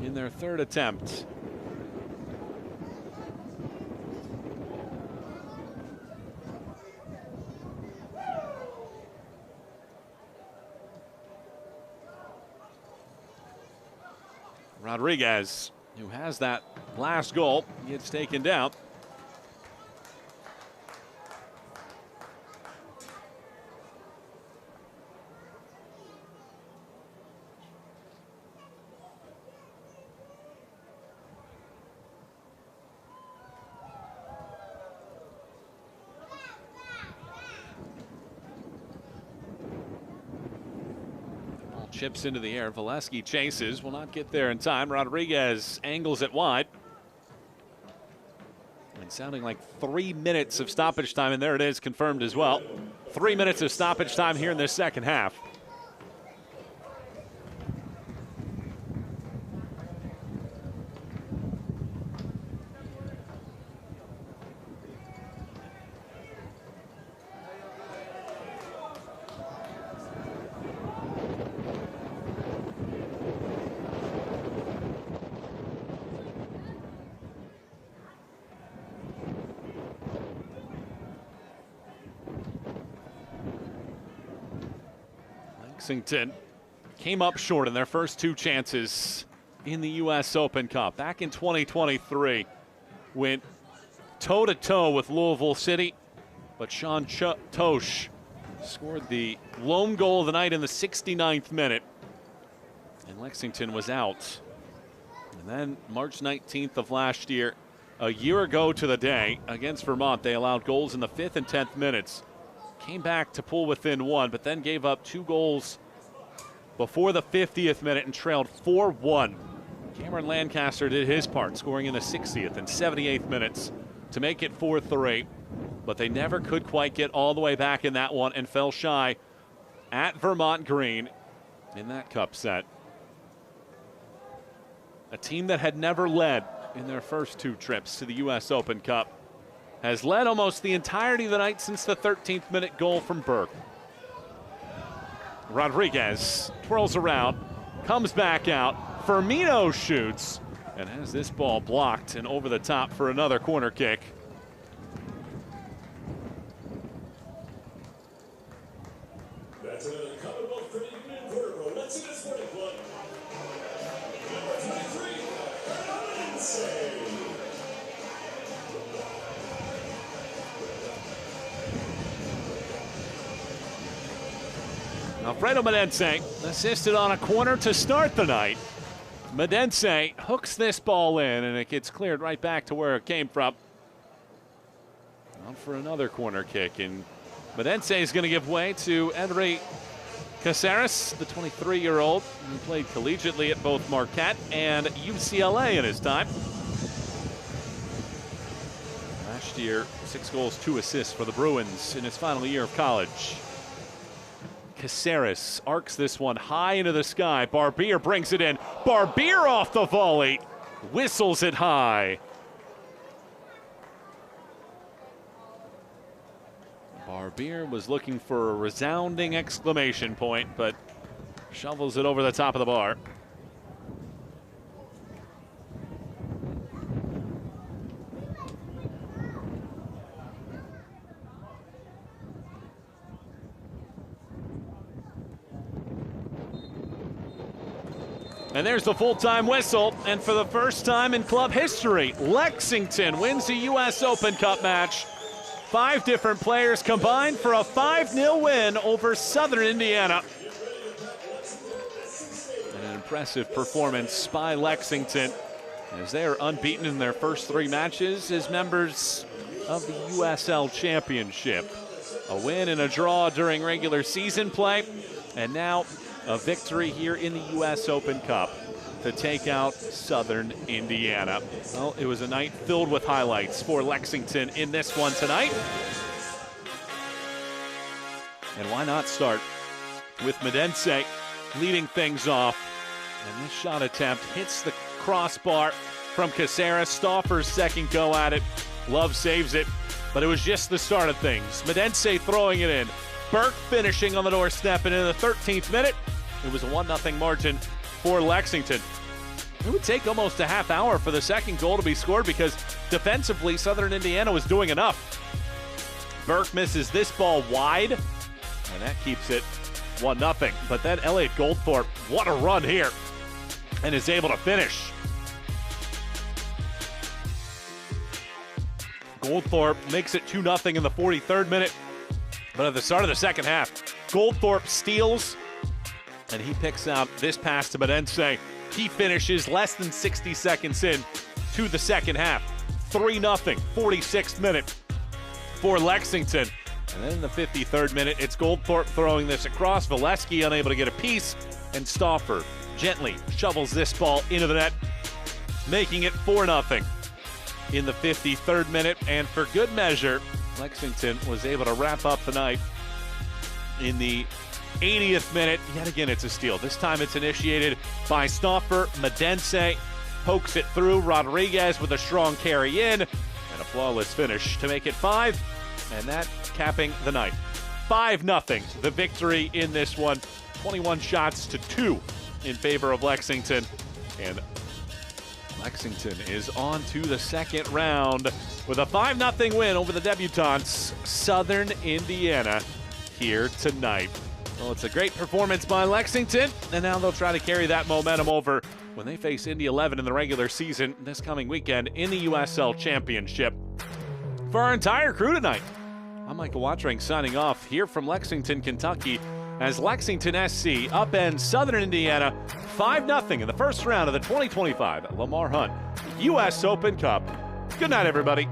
in their third attempt. Rodriguez, who has that last goal, gets taken down. Chips into the air. Valesky chases, will not get there in time. Rodriguez angles it wide. And sounding like 3 minutes of stoppage time, and there it is, confirmed as well. 3 minutes of stoppage time here in this second half. Lexington came up short in their first two chances in the U.S. Open Cup. Back in 2023, went toe-to-toe with Louisville City, but Sean Tosh scored the lone goal of the night in the 69th minute, and Lexington was out. And then March 19th of last year, a year ago to the day, against Vermont, they allowed goals in the 5th and 10th minutes. Came back to pull within one, but then gave up 2 goals before the 50th minute and trailed 4-1. Cameron Lancaster did his part, scoring in the 60th and 78th minutes to make it 4-3. But they never could quite get all the way back in that one and fell shy at Vermont Green in that cup set. A team that had never led in their first 2 trips to the U.S. Open Cup has led almost the entirety of the night since the 13th minute goal from Burke. Rodriguez twirls around, comes back out. Firmino shoots and has this ball blocked and over the top for another corner kick. That's another Commonwealth Credit Union quarter for Lexington Sporting Club. Number 23, Lindsay. Alfredo Medense assisted on a corner to start the night. Medense hooks this ball in, and it gets cleared right back to where it came from. On for another corner kick, and Medense is going to give way to Henry Caceres, the 23-year-old, who played collegiately at both Marquette and UCLA in his time. Last year, 6 goals, 2 assists for the Bruins in his final year of college. Caceres arcs this one high into the sky. Barbier brings it in. Barbier off the volley. Whistles it high. Barbier was looking for a resounding exclamation point, but shovels it over the top of the bar. And there's the full-time whistle, and for the first time in club history, Lexington wins the U.S. Open Cup match. 5 different players combined for a 5-0 win over Southern Indiana. And an impressive performance by Lexington, as they are unbeaten in their first 3 matches as members of the USL Championship. A win and a draw during regular season play, and now a victory here in the U.S. Open Cup to take out Southern Indiana. Well, it was a night filled with highlights for Lexington in this one tonight. And why not start with Medense leading things off. And this shot attempt hits the crossbar from Caceres. Stauffer's second go at it. Love saves it, but it was just the start of things. Medense throwing it in. Burke finishing on the doorstep, and in the 13th minute, it was a 1-0 margin for Lexington. It would take almost a half hour for the second goal to be scored because defensively, Southern Indiana was doing enough. Burke misses this ball wide, and that keeps it 1-0. But then Elliot Goldthorpe, what a run here, and is able to finish. Goldthorpe makes it 2-0 in the 43rd minute. But at the start of the second half, Goldthorpe steals, and he picks out this pass to Medense. He finishes less than 60 seconds in to the second half. 3-0, 46th minute for Lexington. And then in the 53rd minute, it's Goldthorpe throwing this across. Valesky unable to get a piece, and Stauffer gently shovels this ball into the net, making it 4-0 in the 53rd minute. And for good measure, Lexington was able to wrap up the night in the 80th minute. Yet again, it's a steal. This time it's initiated by Stauffer. Medense pokes it through. Rodriguez with a strong carry in, and a flawless finish to make it 5, and that capping the night. 5-0, the victory in this one. 21 shots to 2 in favor of Lexington, and Lexington is on to the second round with a 5-0 win over the debutantes, Southern Indiana, here tonight. Well, it's a great performance by Lexington, and now they'll try to carry that momentum over when they face Indy 11 in the regular season this coming weekend in the USL Championship. For our entire crew tonight, I'm Michael Watring signing off here from Lexington, Kentucky, as Lexington SC upends Southern Indiana 5-0 in the first round of the 2025 Lamar Hunt US Open Cup. Good night, everybody.